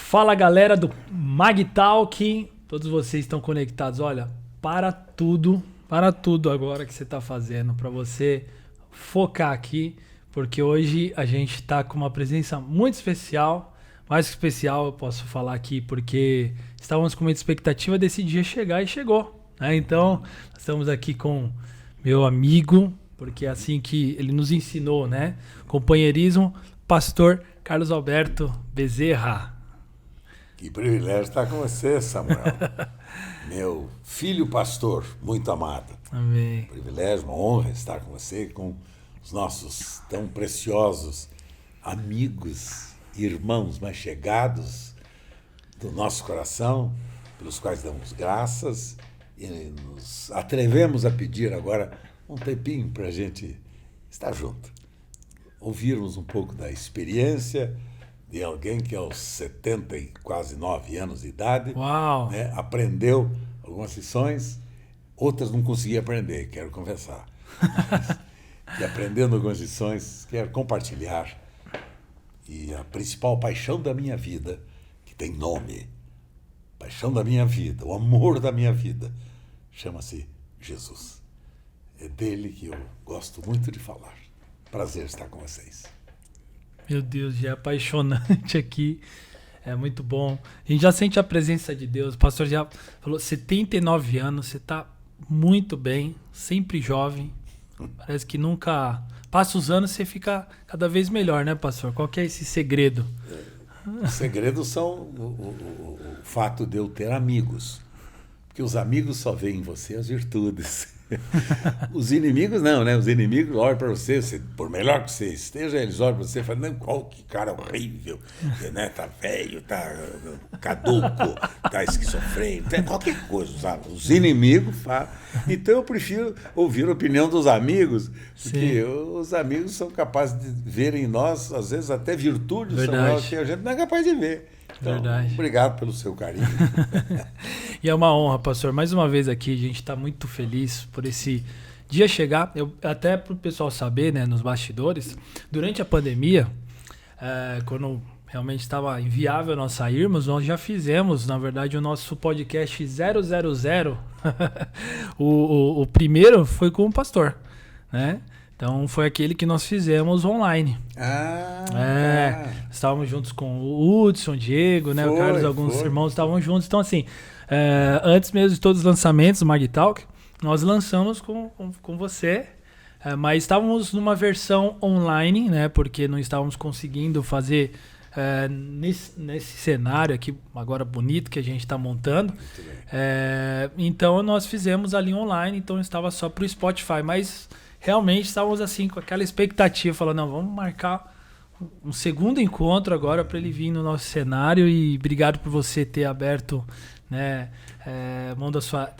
Fala galera do MagTalk, todos vocês estão conectados. Olha, para tudo agora que você está fazendo, para você focar aqui, porque hoje a gente está com uma presença muito especial, mais que especial eu posso falar aqui, porque estávamos com muita expectativa desse dia chegar e chegou, né? Então, estamos aqui com meu amigo, porque é assim que ele nos ensinou, né? Companheirismo, pastor Carlos Alberto Bezerra. Que privilégio estar com você, Samuel. Meu filho pastor, muito amado. Amém. Privilégio, uma honra estar com você, com os nossos tão preciosos amigos, irmãos mais chegados do nosso coração, pelos quais damos graças e nos atrevemos a pedir agora um tempinho para a gente estar junto. Ouvirmos um pouco da experiência de alguém que aos 70 e quase 9 anos de idade, né, aprendeu algumas lições, outras não conseguia aprender, quero confessar. E aprendendo algumas lições, quero compartilhar. E a principal paixão da minha vida, que tem nome, paixão da minha vida, o amor da minha vida, chama-se Jesus. É dele que eu gosto muito de falar. Prazer estar com vocês. Meu Deus, já é apaixonante aqui. É muito bom. A gente já sente a presença de Deus. O pastor já falou, 79 anos, você está muito bem, sempre jovem. Parece que nunca... Passa os anos, você fica cada vez melhor, né, pastor? Qual que é esse segredo? Os segredos são o fato de eu ter amigos. Porque os amigos só veem em você as virtudes. Os inimigos não, né? Os inimigos olham para você, por melhor que você esteja, eles olham para você e falam, não, qual que cara horrível, né? Tá velho, tá caduco, tá esquizofrênico, tá qualquer coisa, sabe? Os inimigos falam. Então eu prefiro ouvir a opinião dos amigos, porque os amigos são capazes de ver em nós, às vezes, até virtudes Samuel, que a gente não é capaz de ver. Então, obrigado pelo seu carinho. E é uma honra, pastor. Mais uma vez aqui, a gente está muito feliz por esse dia chegar. Até para o pessoal saber, né, nos bastidores, durante a pandemia, quando realmente estava inviável nós sairmos, nós já fizemos, na verdade, o nosso podcast 000. o primeiro foi com o pastor, né? Então foi aquele que nós fizemos online. Estávamos juntos com o Hudson, o Diego, né? O Carlos, alguns irmãos estavam juntos. Então, assim, antes mesmo de todos os lançamentos do MagTalk, nós lançamos com você, mas estávamos numa versão online, né? Porque não estávamos conseguindo fazer nesse cenário aqui, agora bonito, que a gente está montando. Então nós fizemos ali online, então estava só para o Spotify, mas realmente estávamos assim com aquela expectativa, falando, não, vamos marcar um segundo encontro agora para ele vir no nosso cenário. E obrigado por você ter aberto, né, mão da sua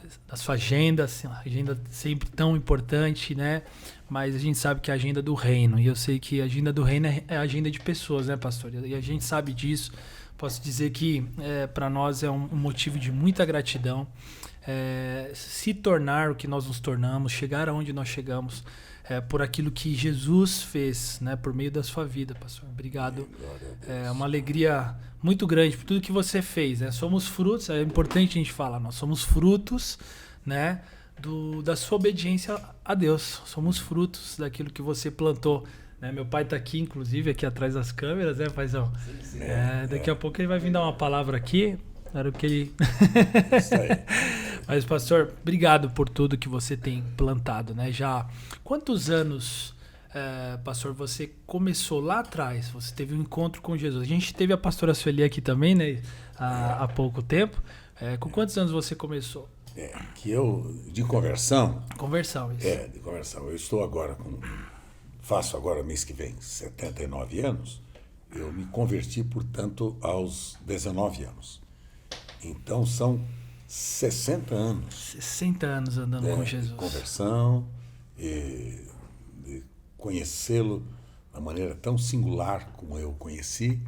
agenda, assim, uma agenda sempre tão importante, né? Mas a gente sabe que é a agenda do reino, e eu sei que a agenda do reino é a agenda de pessoas, né, pastor? E a gente sabe disso. Posso dizer que para nós é um motivo de muita gratidão. Se tornar o que nós nos tornamos, chegar aonde nós chegamos, por aquilo que Jesus fez, né, por meio da sua vida, pastor. Obrigado. É uma alegria muito grande por tudo que você fez, né? Somos frutos, é importante a gente falar, nós somos frutos, né, da sua obediência a Deus. Somos frutos daquilo que você plantou. Meu pai está aqui, inclusive, aqui atrás das câmeras, né, paizão? Daqui a pouco ele vai vir dar uma palavra aqui. Era o que ele... Isso aí. Mas, pastor, obrigado por tudo que você tem plantado, né? Já quantos anos, pastor, você começou lá atrás? Você teve um encontro com Jesus. A gente teve a pastora Sueli aqui também, né? Há pouco tempo. Com quantos anos você começou? De conversão. Conversão, isso. De conversão. Eu estou agora faço agora mês que vem 79 anos. Eu me converti, portanto, aos 19 anos. Então são 60 anos. 60 anos andando com Jesus. De conversão, de conhecê-lo da maneira tão singular como eu conheci.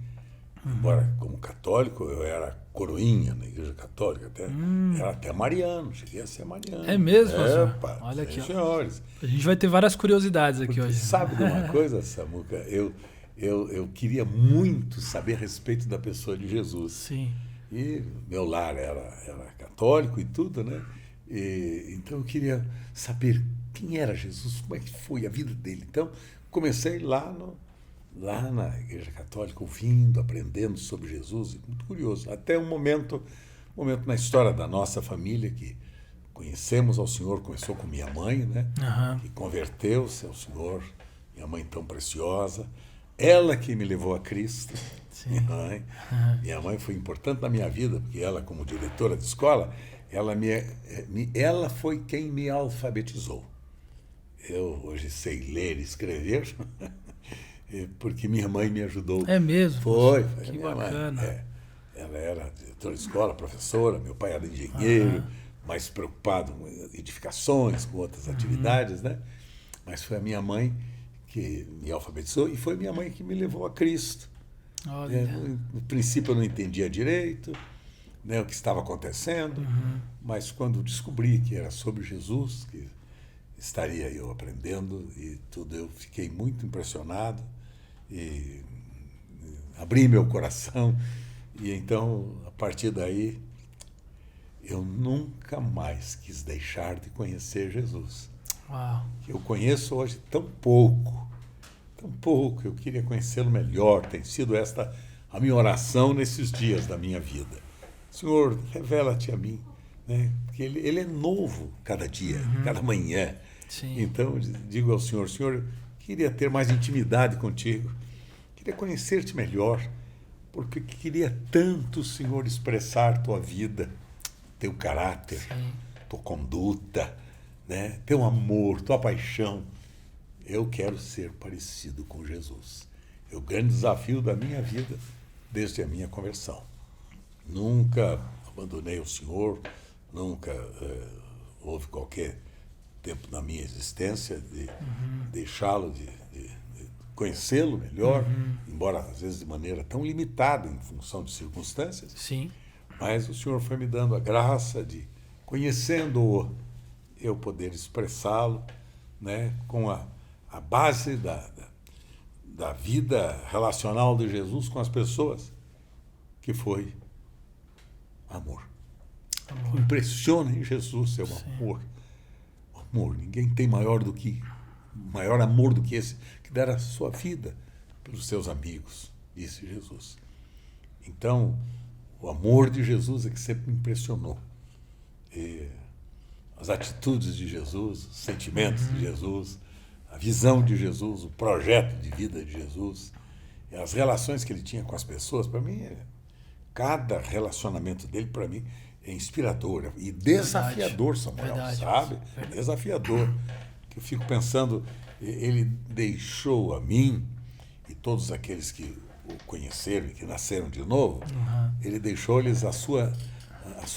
Embora como católico, eu era coroinha na igreja católica, era até mariano, cheguei a ser mariano. É mesmo, pastor? Olha aqui, senhores. A gente vai ter várias curiosidades aqui hoje. Sabe de uma coisa, Samuca? eu queria muito saber a respeito da pessoa de Jesus. Sim. E meu lar era católico e tudo, né? Então eu queria saber quem era Jesus, como é que foi a vida dele. Então comecei lá na Igreja Católica, ouvindo, aprendendo sobre Jesus, muito curioso. Até um momento na história da nossa família que conhecemos ao Senhor, começou com minha mãe, né? Uhum. Que converteu-se ao Senhor, minha mãe tão preciosa. Ela que me levou a Cristo, Sim. minha mãe. Minha mãe foi importante na minha vida, porque ela, como diretora de escola, ela foi quem me alfabetizou. Eu hoje sei ler e escrever, porque minha mãe me ajudou. É mesmo? Foi Que minha bacana. mãe. Ela era diretora de escola, professora, meu pai era engenheiro, mais preocupado com edificações, com outras atividades, né? Mas foi a minha mãe que me alfabetizou e foi minha mãe que me levou a Cristo. Olha. No princípio eu não entendia direito, né, o que estava acontecendo, mas quando descobri que era sobre Jesus, que estaria eu aprendendo e tudo, eu fiquei muito impressionado e abri meu coração. E então, a partir daí, eu nunca mais quis deixar de conhecer Jesus. Uau. Eu conheço hoje tão pouco, eu queria conhecê-lo melhor. Tem sido esta a minha oração nesses dias da minha vida. Senhor, revela-te a mim, né? Porque ele é novo cada dia, cada manhã. Sim. Então, eu digo ao Senhor, Senhor, queria ter mais intimidade contigo, queria conhecer-te melhor, porque queria tanto, Senhor, expressar tua vida, teu caráter, Sim. tua conduta, né? Teu amor, tua paixão. Eu quero ser parecido com Jesus. É o grande desafio da minha vida desde a minha conversão. Nunca abandonei o Senhor, nunca houve qualquer tempo na minha existência de deixá-lo, de conhecê-lo melhor, embora às vezes de maneira tão limitada em função de circunstâncias. Sim. Mas o Senhor foi me dando a graça de, conhecendo-o, eu poder expressá-lo, né, com a base da vida relacional de Jesus com as pessoas, que foi amor. Impressiona em Jesus seu amor. Amor. Ninguém tem maior amor do que esse, que dar a sua vida pelos seus amigos, disse Jesus. Então, o amor de Jesus é que sempre me impressionou. E as atitudes de Jesus, os sentimentos de Jesus, a visão de Jesus, o projeto de vida de Jesus, e as relações que ele tinha com as pessoas, para mim, cada relacionamento dele, para mim, é inspirador e desafiador, Samuel, sabe? Verdade. Desafiador. Que eu fico pensando, ele deixou a mim e todos aqueles que o conheceram e que nasceram de novo, ele deixou-lhes a sua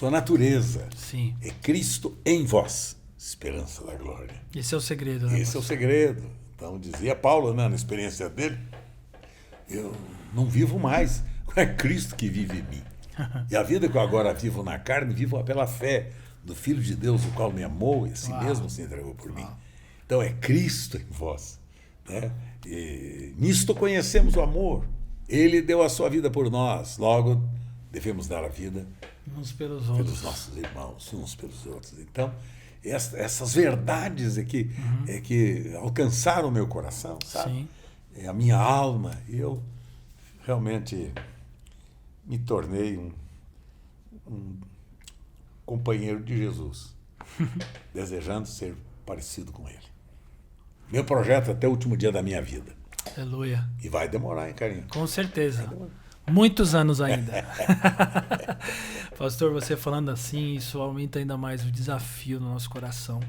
natureza. Sim. É Cristo em vós, esperança da glória. Esse é o segredo, né? Esse é o segredo. Então, dizia Paulo, né, na experiência dele, eu não vivo mais, é Cristo que vive em mim. E a vida que eu agora vivo na carne, vivo pela fé do Filho de Deus, o qual me amou e assim mesmo se entregou por mim. Então, é Cristo em vós. Né? E nisto conhecemos o amor. Ele deu a sua vida por nós, logo devemos dar a vida uns pelos outros, pelos nossos irmãos, uns pelos outros. Então, essas verdades é que alcançaram o meu coração, sabe? Sim. É a minha alma. E eu realmente me tornei um companheiro de Jesus, desejando ser parecido com ele. Meu projeto até o último dia da minha vida. Aleluia. E vai demorar, hein, Carinho? Com certeza. Muitos anos ainda. Pastor, você falando assim, isso aumenta ainda mais o desafio no nosso coração,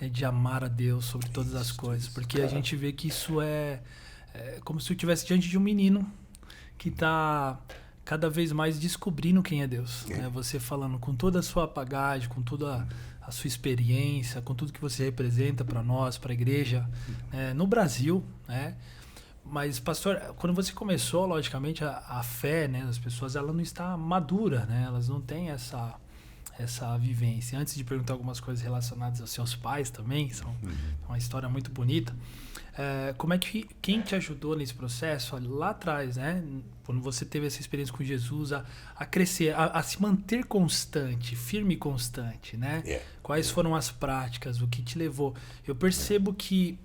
né, de amar a Deus sobre todas as coisas. Porque a gente vê que isso é como se eu estivesse diante de um menino que está cada vez mais descobrindo quem é Deus. Né? Você falando com toda a sua bagagem, com toda a sua experiência, com tudo que você representa para nós, para a igreja, no Brasil, né? Mas, pastor, quando você começou, logicamente, a fé, né, das pessoas, ela não está madura, né? Elas não têm essa vivência? Antes de perguntar algumas coisas relacionadas aos seus pais também, são uma história muito bonita. Como é que quem te ajudou nesse processo lá atrás, né? Quando você teve essa experiência com Jesus, a crescer, a se manter constante, firme e constante, né? Quais foram as práticas, o que te levou? Eu percebo que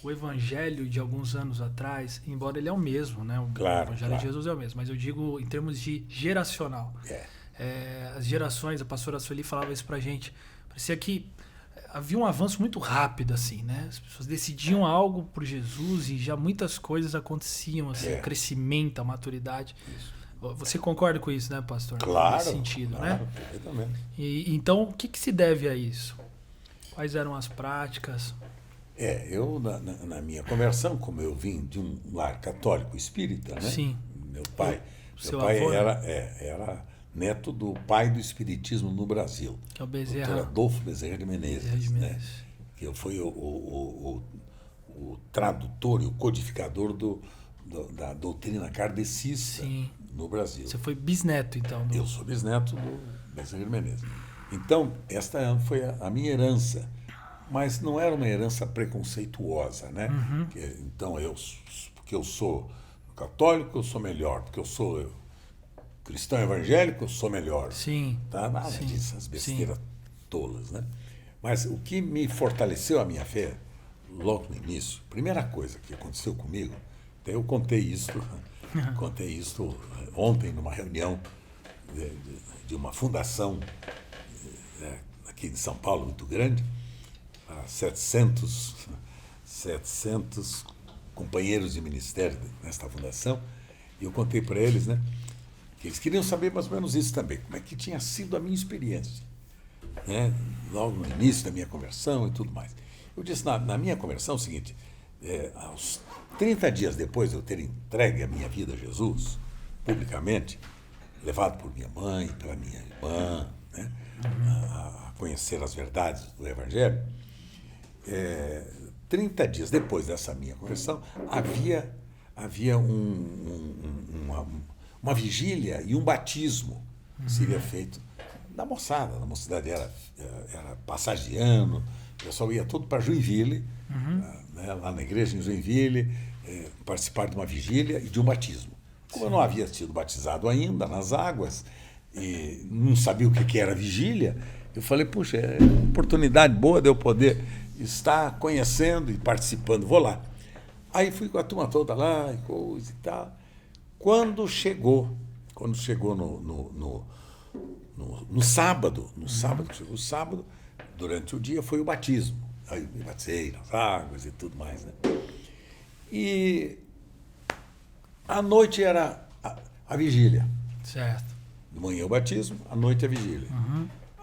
o evangelho de alguns anos atrás, embora ele é o mesmo, né? O evangelho de Jesus é o mesmo, mas eu digo em termos de geracional. As gerações, a pastora Sueli falava isso pra gente, parecia que havia um avanço muito rápido, assim, né? As pessoas decidiam algo por Jesus e já muitas coisas aconteciam, assim, o crescimento, a maturidade. Isso. Você concorda com isso, né, pastor? Claro. Nesse sentido, né? Perfeitamente. Então, o que se deve a isso? Quais eram as práticas? Eu, na minha conversão, como eu vim de um lar católico espírita, né? Sim. Meu pai avô, era neto do pai do espiritismo no Brasil, que é o Bezerra. Dr. Adolfo Bezerra de Menezes, né? Que foi o tradutor e o codificador da doutrina kardecista no Brasil. Você foi bisneto, então? Eu sou bisneto do Bezerra de Menezes. Então, esta foi a minha herança, mas não era uma herança preconceituosa, né? Então, porque eu sou católico, eu sou melhor, porque eu sou cristão evangélico, eu sou melhor. Sim. Tá? Nada disso, as besteiras tolas, né? Mas o que me fortaleceu a minha fé, logo no início, primeira coisa que aconteceu comigo, até eu contei isso ontem numa reunião de uma fundação aqui em São Paulo, muito grande, 700 companheiros de ministério nesta fundação, e eu contei para eles, né? Eles queriam saber mais ou menos isso também, como é que tinha sido a minha experiência, né? Logo no início da minha conversão e tudo mais. Eu disse na minha conversão o seguinte, aos 30 dias depois de eu ter entregue a minha vida a Jesus, publicamente, levado por minha mãe, pela minha irmã, né? A conhecer as verdades do Evangelho, 30 dias depois dessa minha conversão, havia uma vigília e um batismo que seria feito da moçada. A mocidade era passagem de ano, o pessoal ia todo para Joinville, né, lá na igreja em Joinville, participar de uma vigília e de um batismo. Como eu não havia sido batizado ainda nas águas e não sabia o que era vigília, eu falei, puxa, é uma oportunidade boa de eu poder estar conhecendo e participando, vou lá. Aí fui com a turma toda lá e coisa e tal. Quando chegou no sábado, chegou o sábado, durante o dia foi o batismo. Aí eu me batizei nas águas e tudo mais, né? E à noite era a vigília. Certo. De manhã o batismo, à noite a vigília.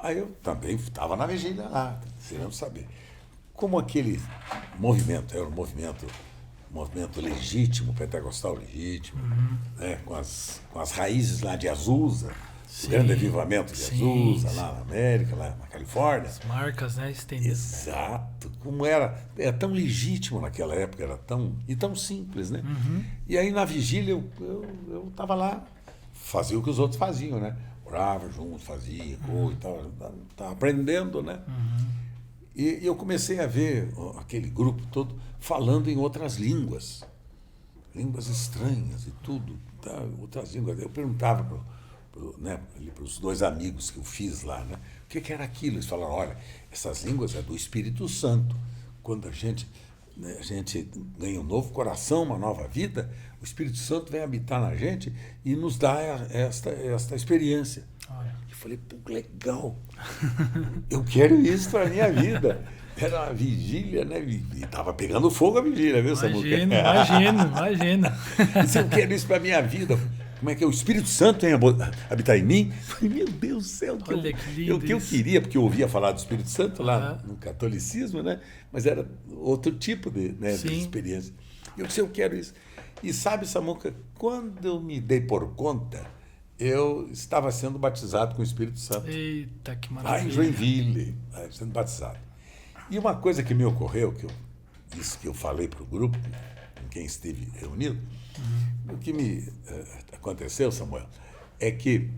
Aí eu também estava na vigília lá, querendo saber. Como aquele movimento era um movimento legítimo, pentecostal legítimo, né, com as raízes lá de Azusa, o grande avivamento de Azusa, lá na América, lá na Califórnia. As marcas, né, estendidas. Exato. Como era tão legítimo naquela época, era tão simples, né? E aí na vigília eu estava lá, fazia o que os outros faziam, né? Orava junto, fazia, e tal, estava aprendendo, né? E eu comecei a ver aquele grupo todo falando em outras línguas estranhas e tudo, tá? Outras línguas. Eu perguntava para os dois amigos que eu fiz lá, né? O que era aquilo? Eles falaram, olha, essas línguas é do Espírito Santo. Quando a gente ganha um novo coração, uma nova vida, o Espírito Santo vem habitar na gente e nos dá esta experiência. Eu falei, pô, legal, eu quero isso para a minha vida. Era uma vigília, né? E estava pegando fogo a vigília, viu, Samuca? Imagino. Se eu quero isso para a minha vida, como é que é? O Espírito Santo vem habitar em mim? Eu falei, meu Deus do céu, o que eu queria, porque eu ouvia falar do Espírito Santo lá no catolicismo, né? Mas era outro tipo de experiência. Eu disse, eu quero isso. E sabe, Samuca, quando eu me dei por conta, eu estava sendo batizado com o Espírito Santo. Eita, que maravilha. Lá em Joinville, sendo batizado. E uma coisa que me ocorreu, isso que eu falei para o grupo, com quem esteve reunido, o que me aconteceu, Samuel, é que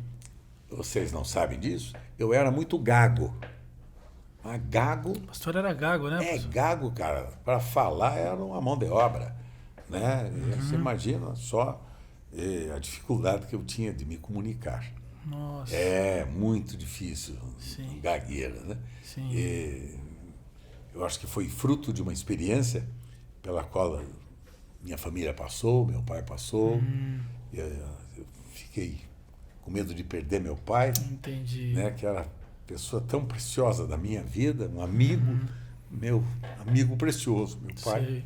vocês não sabem disso, eu era muito gago. Mas gago... O pastor era gago, né? É, gago, cara. Para falar era uma mão de obra. Né? Você imagina só a dificuldade que eu tinha de me comunicar. Nossa. É muito difícil, Sim. gagueira, né? Sim. Eu acho que foi fruto de uma experiência pela qual minha família passou, meu pai passou. Eu fiquei com medo de perder meu pai. Entendi. Né, que era pessoa tão preciosa da minha vida, um amigo, meu amigo precioso, meu pai. Sei.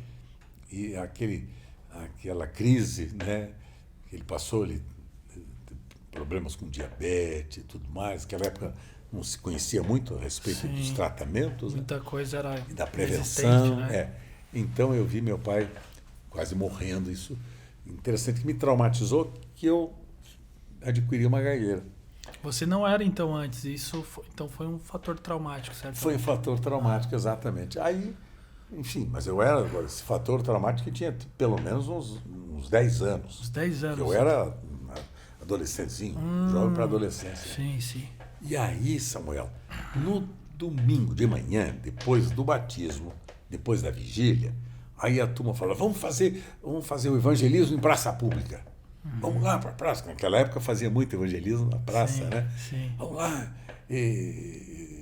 E aquela crise, né, que ele passou, problemas com diabetes e tudo mais, naquela época não se conhecia muito a respeito Sim. dos tratamentos, Muita né, coisa era e da prevenção. né? Então eu vi meu pai quase morrendo. Isso interessante, que me traumatizou, que eu adquiri uma gagueira. Você não era então antes, então foi um fator traumático, certo? Foi um fator traumático, exatamente. Aí, enfim, mas eu era, esse fator traumático que tinha pelo menos uns 10 anos. Uns 10 anos. Eu era adolescentezinho, jovem para adolescência. Sim, sim. E aí, Samuel, no domingo de manhã, depois do batismo, depois da vigília, aí a turma falou, vamos fazer o evangelismo em praça pública. Vamos lá para a praça. Naquela época fazia muito evangelismo na praça, Sim, né? sim. Vamos lá,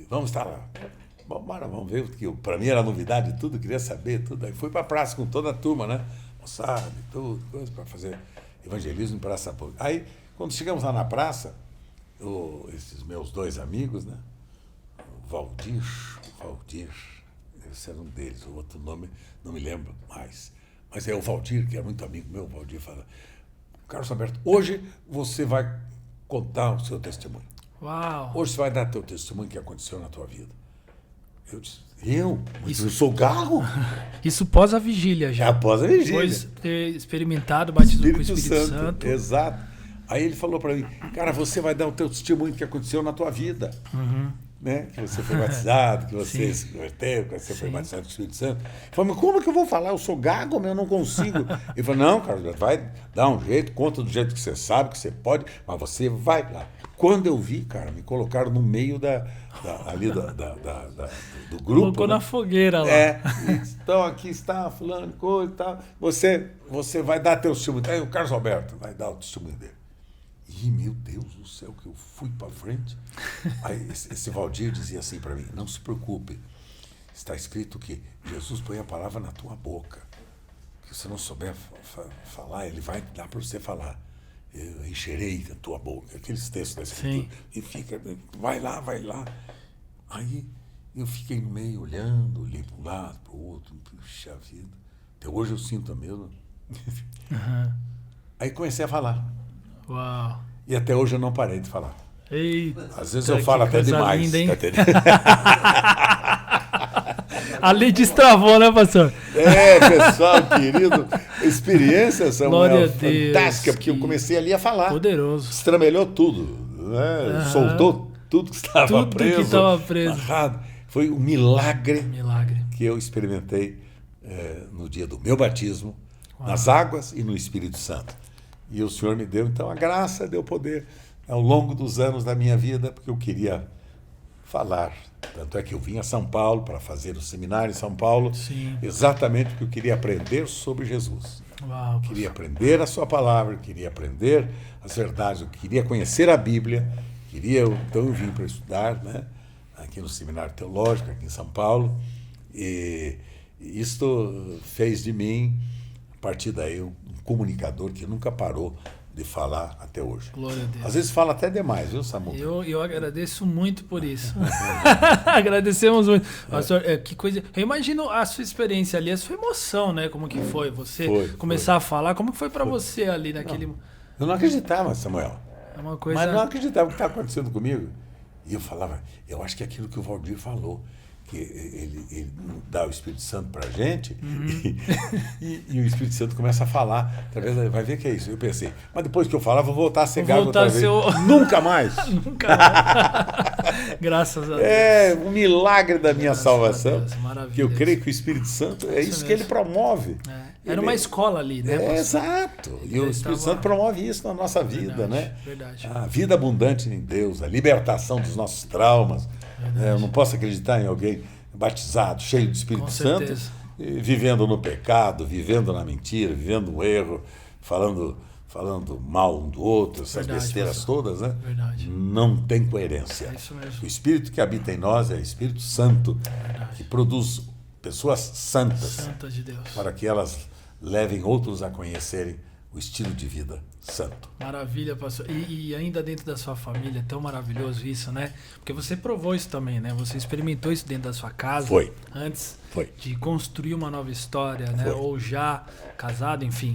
vamos estar lá. Vamos ver, porque para mim era novidade tudo, queria saber tudo. Aí fui para a praça com toda a turma, né? Moçada e tudo, coisa para fazer evangelismo em praça pública. Aí, quando chegamos lá na praça, esses meus dois amigos, né? O Valdir, esse era um deles, o outro nome não me lembro mais. Mas é o Valdir, que é muito amigo meu. O Valdir fala, Carlos Alberto, hoje você vai contar o seu testemunho. Uau! Hoje você vai dar teu testemunho que aconteceu na tua vida. Eu disse, mas eu sou gago? Isso pós a vigília já. Após a vigília. Depois de ter experimentado o batismo com o Espírito Santo. Exato. Aí ele falou para mim, cara, você vai dar o teu testemunho que aconteceu na tua vida. Né? Que você foi batizado, que você se converteu, que você foi batizado com o Espírito Santo. Eu falei, mas como que eu vou falar? Eu sou gago, mas eu não consigo. Ele falou, não, Carlos, vai dar um jeito, conta do jeito que você sabe, que você pode, mas você vai lá. Quando eu vi, cara, me colocaram no meio ali do grupo. Colocou na fogueira lá. Então aqui está fulano, coisa e tal. Você vai dar teu testemunho. Aí o Carlos Alberto vai dar o testemunho dele. E, meu Deus do céu, que eu fui para frente. Aí esse Valdir dizia assim para mim, não se preocupe, está escrito que Jesus põe a palavra na tua boca. Que se não souber falar, ele vai dar para você falar. Eu encherei a tua boca. Aqueles textos da Escritura. E fica, vai lá. Aí eu fiquei no meio, olhando, olhei para um lado, para o outro, puxa vida. Até hoje eu sinto mesmo. Aí comecei a falar. Uau! E até hoje eu não parei de falar. Eita, às vezes eu falo até demais. Linda, hein? Ali destravou, né, pastor? Pessoal querido, experiência, Samuel, fantástica, porque eu comecei ali a falar. Poderoso. Estramelhou tudo, né? Soltou tudo que estava preso. Tudo que estava preso. Amarrado. Foi um milagre que eu experimentei no dia do meu batismo, nas águas e no Espírito Santo. E o Senhor me deu, então, a graça de eu poder, ao longo dos anos da minha vida, porque eu queria falar. Tanto é que eu vim a São Paulo para fazer o seminário em São Paulo, exatamente porque eu queria aprender sobre Jesus. Uau, queria aprender a sua palavra, queria aprender as verdades, eu queria conhecer a Bíblia, então eu vim para estudar, né, aqui no Seminário Teológico, aqui em São Paulo, e isto fez de mim, a partir daí, um comunicador que nunca parou de falar até hoje. Glória a Deus. Às vezes fala até demais, viu, Samu? Eu agradeço muito por isso. Agradecemos muito. Pastor, que coisa. Eu imagino a sua experiência ali, a sua emoção, né? Como que foi você começar a falar. Como que foi para você ali naquele... Eu não acreditava, Samuel. É uma coisa... Mas não acreditava o que estava acontecendo comigo. E eu falava, eu acho que é aquilo que o Valdir falou, que ele dá o Espírito Santo para a gente, e o Espírito Santo começa a falar, através vai ver que é isso. Eu pensei, mas depois que eu falar, vou voltar a ser gago outra vez. Nunca mais! Nunca mais! Graças a Deus. É um milagre da minha salvação, Deus, que eu creio que o Espírito Santo é isso que ele promove. Era uma escola ali, né? Exato. E o Espírito Santo promove isso na nossa vida, né? Verdade. A vida abundante em Deus, a libertação dos nossos traumas. Eu não posso acreditar em alguém batizado, cheio do Espírito Santo, vivendo no pecado, vivendo na mentira, vivendo no erro, falando mal um do outro, essas besteiras todas, né? Verdade. Não tem coerência. É isso mesmo. O Espírito que habita em nós é o Espírito Santo, que produz pessoas santas de Deus, para que elas levem outros a conhecerem o estilo de vida santo. Maravilha, pastor. E ainda dentro da sua família, é tão maravilhoso isso, né? Porque você provou isso também, né? Você experimentou isso dentro da sua casa. Foi. Antes Foi. de construir uma nova história, né? Ou já casado, enfim.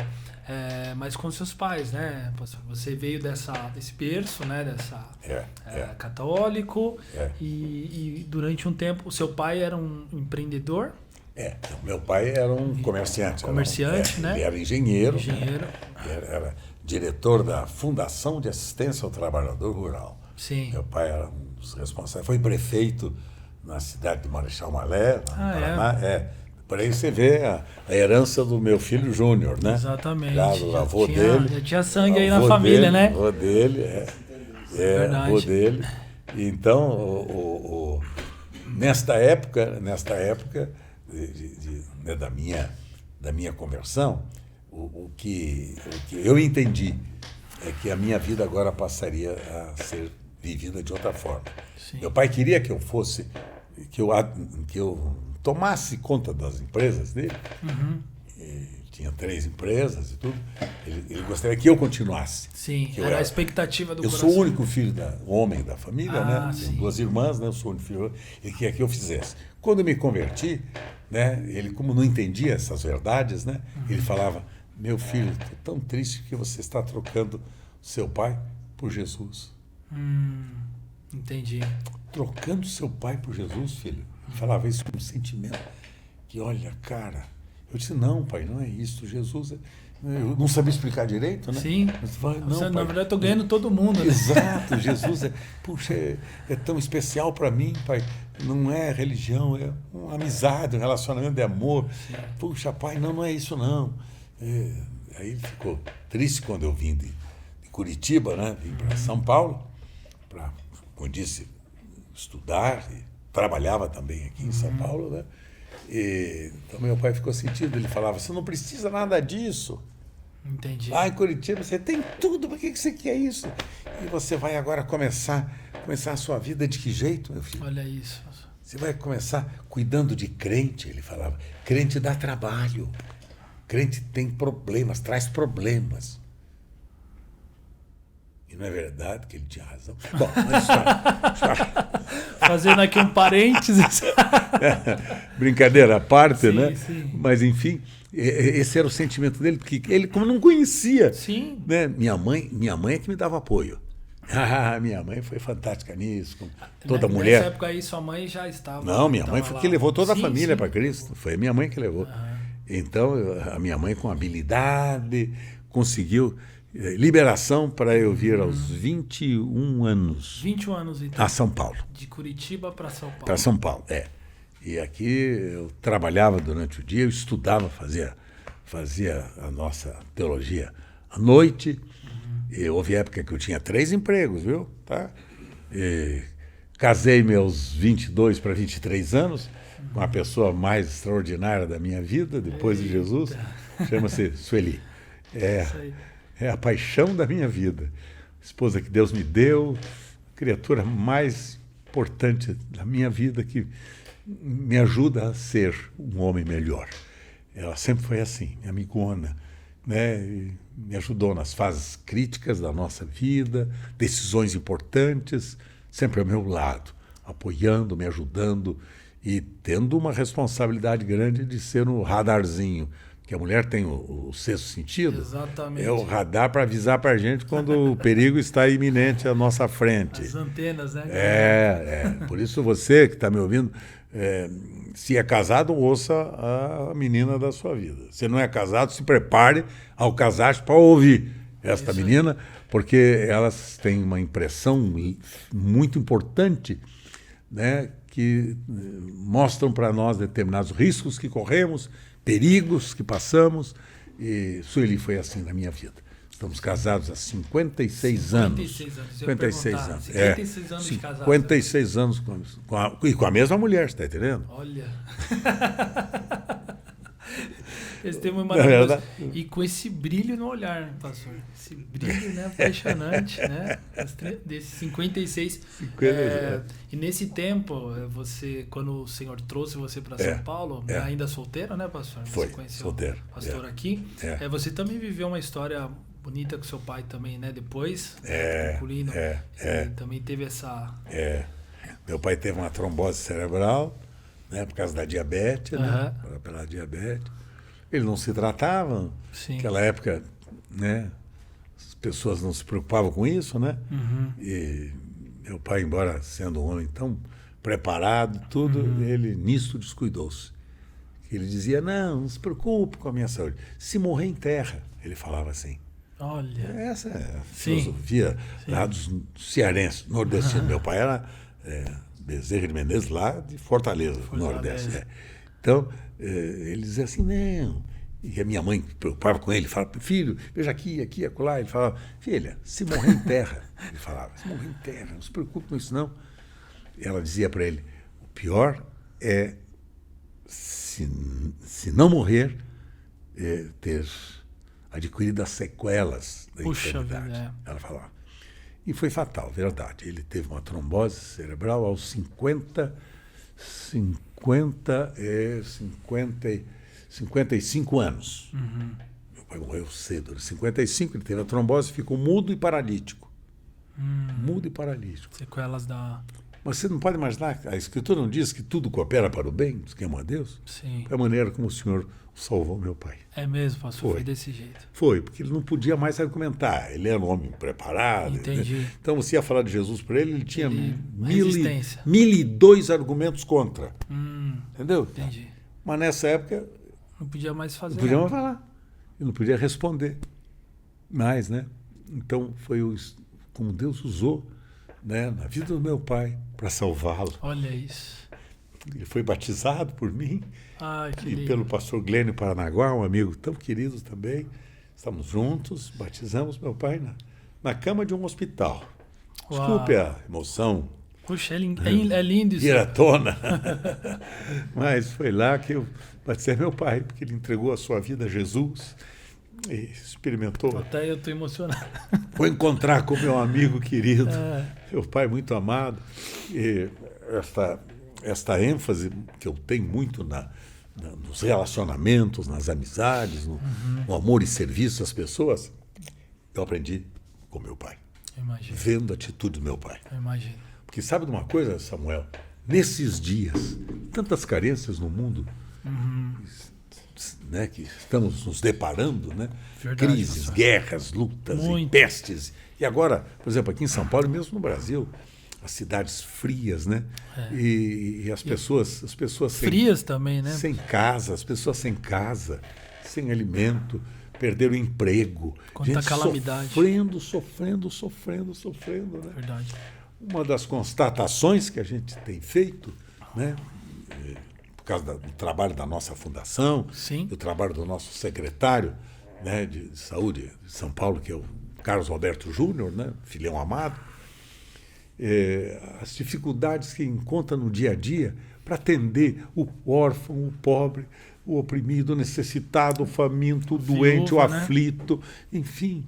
Mas com seus pais, né? Você veio desse berço, né? Católico. E durante um tempo, o seu pai era um empreendedor. Então, meu pai era um comerciante. Né? Ele era engenheiro. Era diretor da Fundação de Assistência ao Trabalhador Rural. Sim. Meu pai era um dos responsáveis. Foi prefeito na cidade de Marechal Malé, no Paraná. Por aí você vê a herança do meu filho Júnior, né? Exatamente. O avô dele. Já tinha sangue aí na família, né? O avô dele, avô dele. Então, nesta época da minha conversão, o que eu entendi é que a minha vida agora passaria a ser vivida de outra forma. Sim. Meu pai queria que eu fosse, que eu tomasse conta das empresas dele. Tinha 3 empresas e tudo. Ele gostaria que eu continuasse. Sim, era a expectativa do coração. Eu sou o único filho homem da família, né? Sim. Tenho 2 irmãs, né? Eu sou o único filho. Ele queria que eu fizesse. Quando eu me converti, né? Ele, como não entendia essas verdades, né? Ele falava: meu filho, estou tão triste que você está trocando seu pai por Jesus. Entendi. Trocando seu pai por Jesus, filho. Ele falava isso com um sentimento. Que olha, cara... Eu disse, não, pai, não é isso. Jesus, eu não sabia explicar direito, né? Sim. Na verdade, eu estou ganhando todo mundo. Né? Exato, Jesus é tão especial para mim, pai. Não é religião, é uma amizade, um relacionamento de amor. Sim. Puxa, pai, não é isso, não. Aí ele ficou triste quando eu vim de Curitiba, né? Vim para São Paulo, para, como eu disse, estudar. Trabalhava também aqui em São Paulo, né? Então meu pai ficou sentido, ele falava, você não precisa nada disso. Entendi. Lá em Curitiba você tem tudo, para que você quer isso? E você vai agora começar a sua vida de que jeito, meu filho? Olha isso. Você vai começar cuidando de crente, ele falava. Crente dá trabalho, crente tem problemas, traz problemas. E não é verdade que ele tinha razão. Bom, mas fazendo aqui um parênteses. Brincadeira à parte, sim, né? Sim. Mas, enfim, esse era o sentimento dele, porque ele, como não conhecia, sim. Né? Minha mãe é que me dava apoio. Minha mãe foi fantástica nisso, com toda mulher. Nessa época aí, sua mãe já estava... Não, minha mãe foi que levou toda a família para Cristo. Sim. Foi a minha mãe que levou. Então, a minha mãe, com habilidade, conseguiu... liberação para eu vir aos 21 anos. 21 anos, então. A São Paulo. De Curitiba para São Paulo. Para São Paulo, E aqui eu trabalhava durante o dia, eu estudava, fazia a nossa teologia à noite. E houve época que eu tinha 3 empregos, viu? Tá? Casei meus 22 para 23 anos com a pessoa mais extraordinária da minha vida, depois de Jesus. Chama-se Sueli. É a paixão da minha vida. Esposa que Deus me deu, criatura mais importante da minha vida, que me ajuda a ser um homem melhor. Ela sempre foi assim, minha amigona, né? E me ajudou nas fases críticas da nossa vida, decisões importantes, sempre ao meu lado, apoiando, me ajudando e tendo uma responsabilidade grande de ser um radarzinho. Que a mulher tem o sexto sentido. Exatamente. É o radar para avisar para a gente quando o perigo está iminente à nossa frente. As antenas, né? Por isso você que está me ouvindo, se é casado, ouça a menina da sua vida. Se não é casado, se prepare ao casar para ouvir esta menina, porque elas têm uma impressão muito importante, né, que mostram para nós determinados riscos que corremos, perigos que passamos, e Sueli foi assim na minha vida. Estamos casados há 56 anos. 56 anos. 56 anos de casado. 56 anos com a mesma mulher, você está entendendo? Olha. Esse tema é maravilhoso. E com esse brilho no olhar, né, pastor? Esse brilho, né, apaixonante, né? Desses 56. E nesse tempo, você, quando o Senhor trouxe você para São Paulo, ainda solteiro, né, pastor? Foi, você conheceu solteiro. O pastor aqui. Você também viveu uma história bonita com seu pai também, né? Depois, também teve essa... Meu pai teve uma trombose cerebral, né, por causa da diabetes, né? Pela diabetes. Ele não se tratava. Sim. Naquela época, né, as pessoas não se preocupavam com isso, né? E meu pai, embora sendo um homem tão preparado, tudo, ele nisso descuidou-se. Ele dizia, não se preocupe com a minha saúde. Se morrer em terra, ele falava assim. Olha. Essa é a filosofia lá dos cearenses, nordestinos. Meu pai era Bezerra de Menezes, lá de Fortaleza. Nordeste. Então, ele dizia assim, não. E a minha mãe preocupava com ele, falava, filho, veja aqui, acolá. Ele falava, filha, se morrer em terra, ele falava, se morrer em terra, não se preocupe com isso, não. E ela dizia para ele, o pior é, se não morrer, ter adquirido as sequelas da enfermidade. Ela falava. E foi fatal, verdade. Ele teve uma trombose cerebral aos 55 anos. Meu pai morreu cedo. Aos 55 ele teve a trombose, ficou mudo e paralítico. Mudo e paralítico. Sequelas da... Mas você não pode imaginar, a Escritura não diz que tudo coopera para o bem, dos que amam a Deus? Sim. Foi a maneira como o Senhor salvou meu pai. É mesmo, pastor? Foi desse jeito? Foi, porque ele não podia mais argumentar. Ele era um homem preparado. Entendi. Então, você ia falar de Jesus para ele, ele tinha 1002 argumentos contra. Entendeu? Entendi. Mas nessa época... Não podia mais fazer. Não podia mais falar. Ele não podia responder mais, né? Então, foi como Deus usou, né, na vida do meu pai para salvá-lo. Olha isso. Ele foi batizado por mim. Ai, que e lindo. pelo pastor Glênio Paranaguá, um amigo tão querido também. Estamos juntos, batizamos meu pai na cama de um hospital. Desculpe a emoção. Puxa, é lindo isso. Ir à tona. Mas foi lá que eu batizei meu pai, porque ele entregou a sua vida a Jesus e experimentou. Até eu estou emocionado. Foi encontrar com meu amigo querido, meu pai muito amado. E esta ênfase que eu tenho muito nos relacionamentos, nas amizades, no amor e serviço às pessoas, eu aprendi com meu pai. Imagino. Vendo a atitude do meu pai. Eu imagino. Porque sabe de uma coisa, Samuel? Nesses dias, tantas carências no mundo, né, que estamos nos deparando, né? Verdade, crises, pastor. guerras, lutas e pestes. E agora, por exemplo, aqui em São Paulo, mesmo no Brasil, as cidades frias, né? E as pessoas frias também, né? Sem casa, as pessoas sem casa, sem alimento, perderam o emprego. Quanta calamidade. Sofrendo, né? Verdade. Uma das constatações que a gente tem feito, né, por causa do trabalho da nossa fundação, do trabalho do nosso secretário, né, de saúde de São Paulo, que é o Carlos Roberto Júnior, né, filhão amado, as dificuldades que encontra no dia a dia para atender o órfão, o pobre, o oprimido, o necessitado, o faminto, o doente, o aflito, enfim.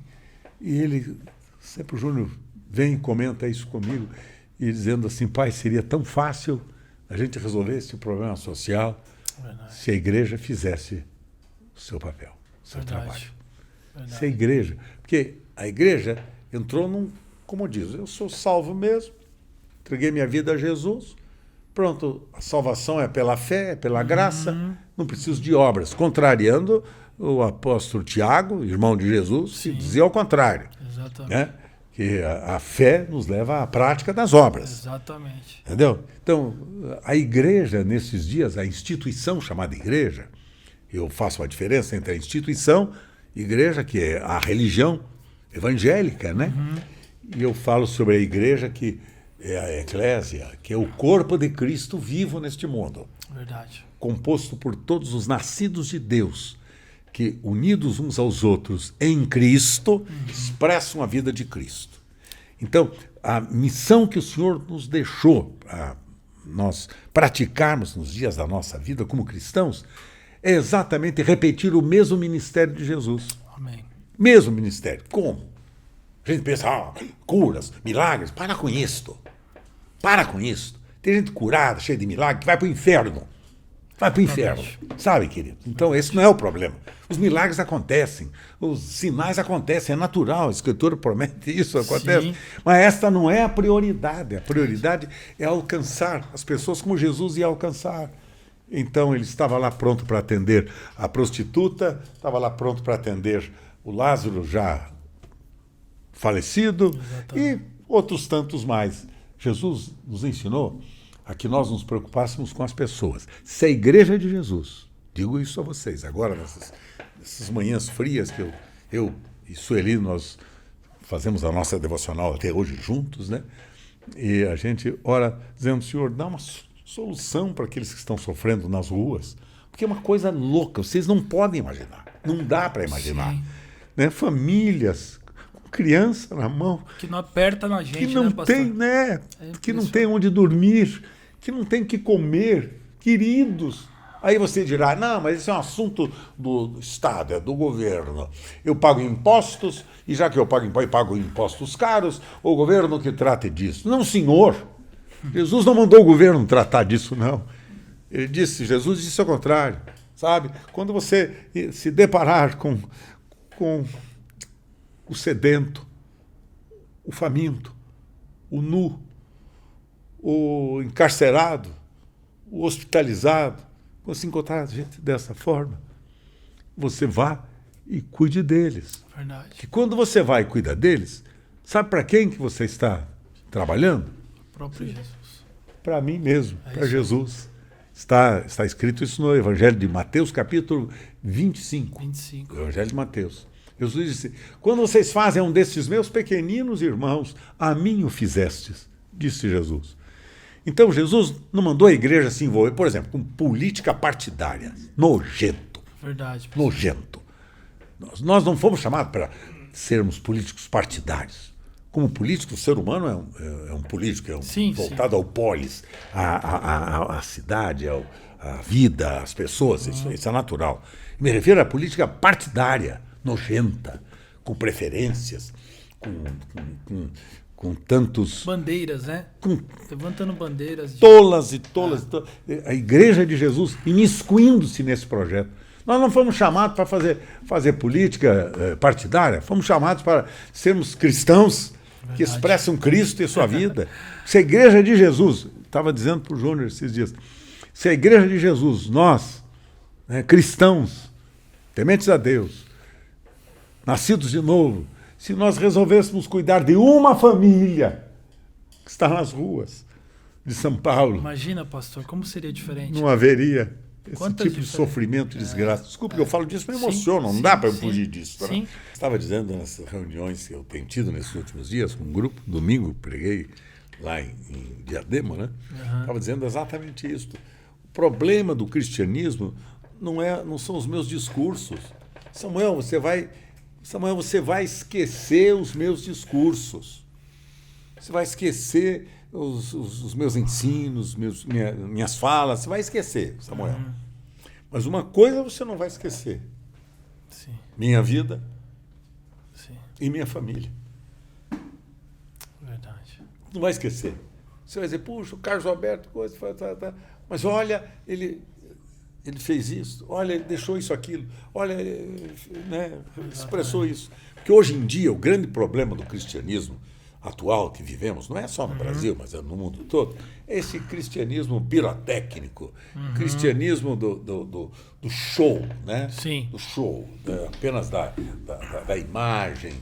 E ele, sempre o Júnior vem e comenta isso comigo, e dizendo assim, pai, seria tão fácil a gente resolver esse problema social se a igreja fizesse o seu papel, o seu trabalho. Se a igreja, porque a igreja entrou como diz, eu sou salvo mesmo, entreguei minha vida a Jesus, pronto, a salvação é pela fé, é pela graça, não preciso de obras, contrariando o apóstolo Tiago, irmão de Jesus, que dizia ao contrário. Exatamente. Né? que a fé nos leva à prática das obras. Exatamente. Entendeu? Então, a igreja, nesses dias, a instituição chamada igreja, eu faço uma diferença entre a instituição, igreja, que é a religião evangélica, né? E eu falo sobre a igreja, que é a eclésia, que é o corpo de Cristo vivo neste mundo. Verdade. Composto por todos os nascidos de Deus, que, unidos uns aos outros em Cristo, expressam a vida de Cristo. Então, a missão que o Senhor nos deixou para nós praticarmos nos dias da nossa vida como cristãos é exatamente repetir o mesmo ministério de Jesus. Amém. Mesmo ministério. Como? A gente pensa, curas, milagres. Para com isto. Para com isto. Tem gente curada, cheia de milagres, que vai para o inferno. Vai para o inferno. Sabe, querido? Então, esse não é o problema. Os milagres acontecem, os sinais acontecem, é natural, a Escritura promete isso, acontece. Sim. Mas esta não é a prioridade. A prioridade é alcançar as pessoas como Jesus ia alcançar. Então, ele estava lá pronto para atender a prostituta, estava lá pronto para atender o Lázaro já falecido. Exatamente. E outros tantos mais. Jesus nos ensinou a que nós nos preocupássemos com as pessoas. Se a igreja de Jesus, digo isso a vocês, agora nessas manhãs frias que eu e Sueli, nós fazemos a nossa devocional até hoje juntos, né? E a gente ora dizendo, Senhor, dá uma solução para aqueles que estão sofrendo nas ruas, porque é uma coisa louca, vocês não podem imaginar, não dá para imaginar. Né? Famílias, criança na mão. Que não aperta na gente, que não tem, né? Que não tem onde dormir, que não tem o que comer, queridos. Aí você dirá, não, mas isso é um assunto do Estado, é do governo. Eu pago impostos, e já que eu pago impostos caros, o governo que trate disso. Não, senhor. Jesus não mandou o governo tratar disso, não. Jesus disse ao contrário, sabe? Quando você se deparar com o sedento, o faminto, o nu, o encarcerado, o hospitalizado, quando se encontrar gente dessa forma, você vá e cuide deles. Verdade. Que quando você vai e cuida deles, sabe para quem que você está trabalhando? O próprio Jesus. Para mim mesmo, para Jesus. Está escrito isso no Evangelho de Mateus, capítulo 25. O Evangelho de Mateus. Jesus disse, quando vocês fazem um desses meus pequeninos irmãos, a mim o fizestes, disse Jesus. Então Jesus não mandou a igreja se envolver, por exemplo, com política partidária. Nojento. Verdade. Nojento. Nós não fomos chamados para sermos políticos partidários. Como político, o ser humano é um político, voltado ao polis, à cidade, à vida, às pessoas, isso é natural. Me refiro à política partidária, nojenta, com preferências, com tantos... Bandeiras, né? Levantando bandeiras. Tolas e tolas. A Igreja de Jesus imiscuindo-se nesse projeto. Nós não fomos chamados para fazer política partidária, fomos chamados para sermos cristãos que expressam Cristo e sua vida. Se a Igreja de Jesus, estava dizendo para o Júnior esses dias, se a Igreja de Jesus, nós, cristãos, tementes a Deus, nascidos de novo, se nós resolvêssemos cuidar de uma família que está nas ruas de São Paulo... Imagina, pastor, como seria diferente? Não haveria esse Quantas tipo de sofrimento e desgraça. Desculpe que eu falo disso, me emociona, não dá para eu fugir disso. Né? Estava dizendo nas reuniões que eu tenho tido nesses últimos dias, com um grupo, domingo, preguei lá em Diadema, né? Estava dizendo exatamente isso. O problema do cristianismo não são os meus discursos. Samuel, você vai esquecer os meus discursos. Você vai esquecer os meus ensinos, minhas falas. Você vai esquecer, Samuel. Mas uma coisa você não vai esquecer. Sim. Minha vida e minha família. Verdade. Não vai esquecer. Você vai dizer, puxa, o Carlos Alberto, coisa, mas olha, ele fez isso, olha, ele deixou isso, aquilo, olha, né, expressou isso. Porque hoje em dia o grande problema do cristianismo atual que vivemos, não é só no Brasil, mas é no mundo todo, é esse cristianismo pirotécnico, cristianismo do show, né? Sim. Do show, apenas da imagem,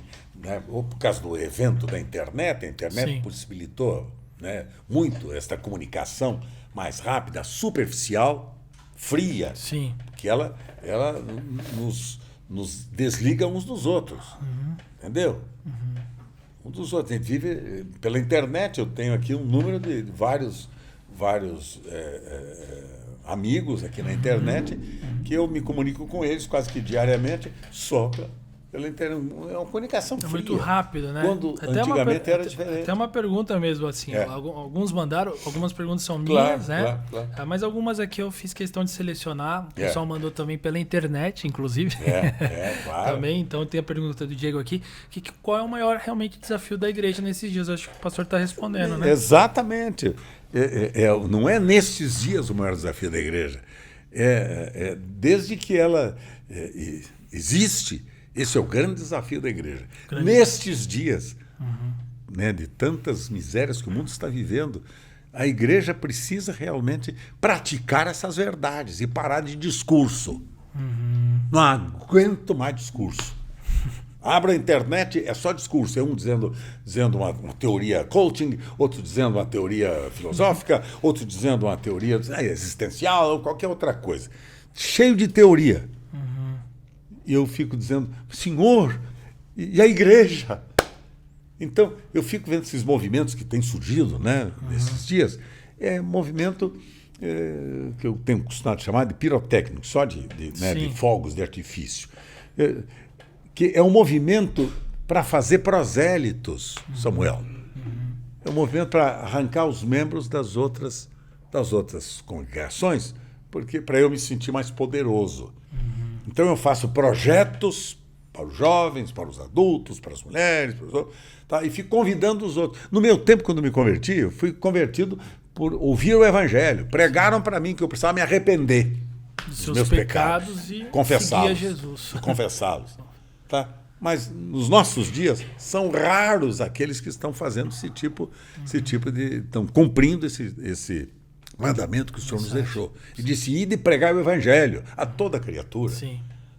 né, ou por causa do evento da internet, a internet Sim. possibilitou, né, muito esta comunicação mais rápida, superficial, fria, Sim. que ela nos desliga uns dos outros, entendeu? Um dos outros. A gente vive pela internet. Eu tenho aqui um número de vários amigos aqui na internet que eu me comunico com eles quase que diariamente só pela internet. É uma comunicação fria. Muito rápido, né? Quando antigamente era diferente. Até uma pergunta mesmo, assim. É. Alguns mandaram, algumas perguntas são Claro, minhas, né? claro. Mas algumas aqui eu fiz questão de selecionar. O pessoal mandou também pela internet, inclusive. Claro. Também, então tem a pergunta do Diego aqui. Qual é o maior realmente desafio da igreja nesses dias? Eu acho que o pastor está respondendo, né? Exatamente. Não é nestes dias o maior desafio da igreja. Desde que ela existe, esse é o grande desafio da igreja. Nestes dias, né, de tantas misérias que o mundo está vivendo, a igreja precisa realmente praticar essas verdades e parar de discurso. Não aguento mais discurso. Abra a internet, é só discurso. É um dizendo uma teoria coaching, outro dizendo uma teoria filosófica, outro dizendo uma teoria existencial, ou qualquer outra coisa. Cheio de teoria. E eu fico dizendo, Senhor, e a igreja? Então, eu fico vendo esses movimentos que têm surgido, né, nesses dias. É movimento que eu tenho costumado chamar de pirotécnico, só de fogos de artifício. Que é um movimento para fazer prosélitos, Samuel. É um movimento para arrancar os membros das outras congregações, porque para eu me sentir mais poderoso. Então eu faço projetos para os jovens, para os adultos, para as mulheres, para os outros, tá? E fico convidando os outros. No meu tempo, quando me converti, eu fui convertido por ouvir o evangelho. Pregaram para mim que eu precisava me arrepender dos meus pecados e confessá-los, seguir a Jesus. confessá-los. Tá? Mas nos nossos dias são raros aqueles que estão fazendo esse tipo de, estão cumprindo esse mandamento que o Senhor nos deixou. E disse: ide pregar o evangelho a toda criatura. Sim.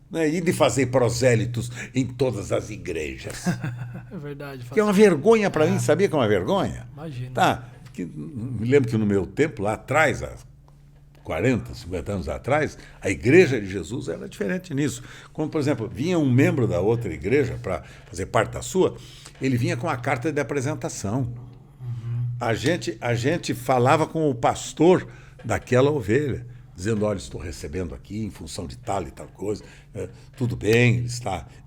Né? Ide fazer prosélitos em todas as igrejas. É verdade. Que é uma vergonha para mim, sabia que é uma vergonha? Imagina. Tá? Me lembro que no meu tempo, lá atrás, há 40, 50 anos atrás, a igreja de Jesus era diferente nisso. Como, por exemplo, vinha um membro da outra igreja para fazer parte da sua, ele vinha com a carta de apresentação. A gente falava com o pastor daquela ovelha, dizendo: olha, estou recebendo aqui em função de tal e tal coisa, tudo bem, ele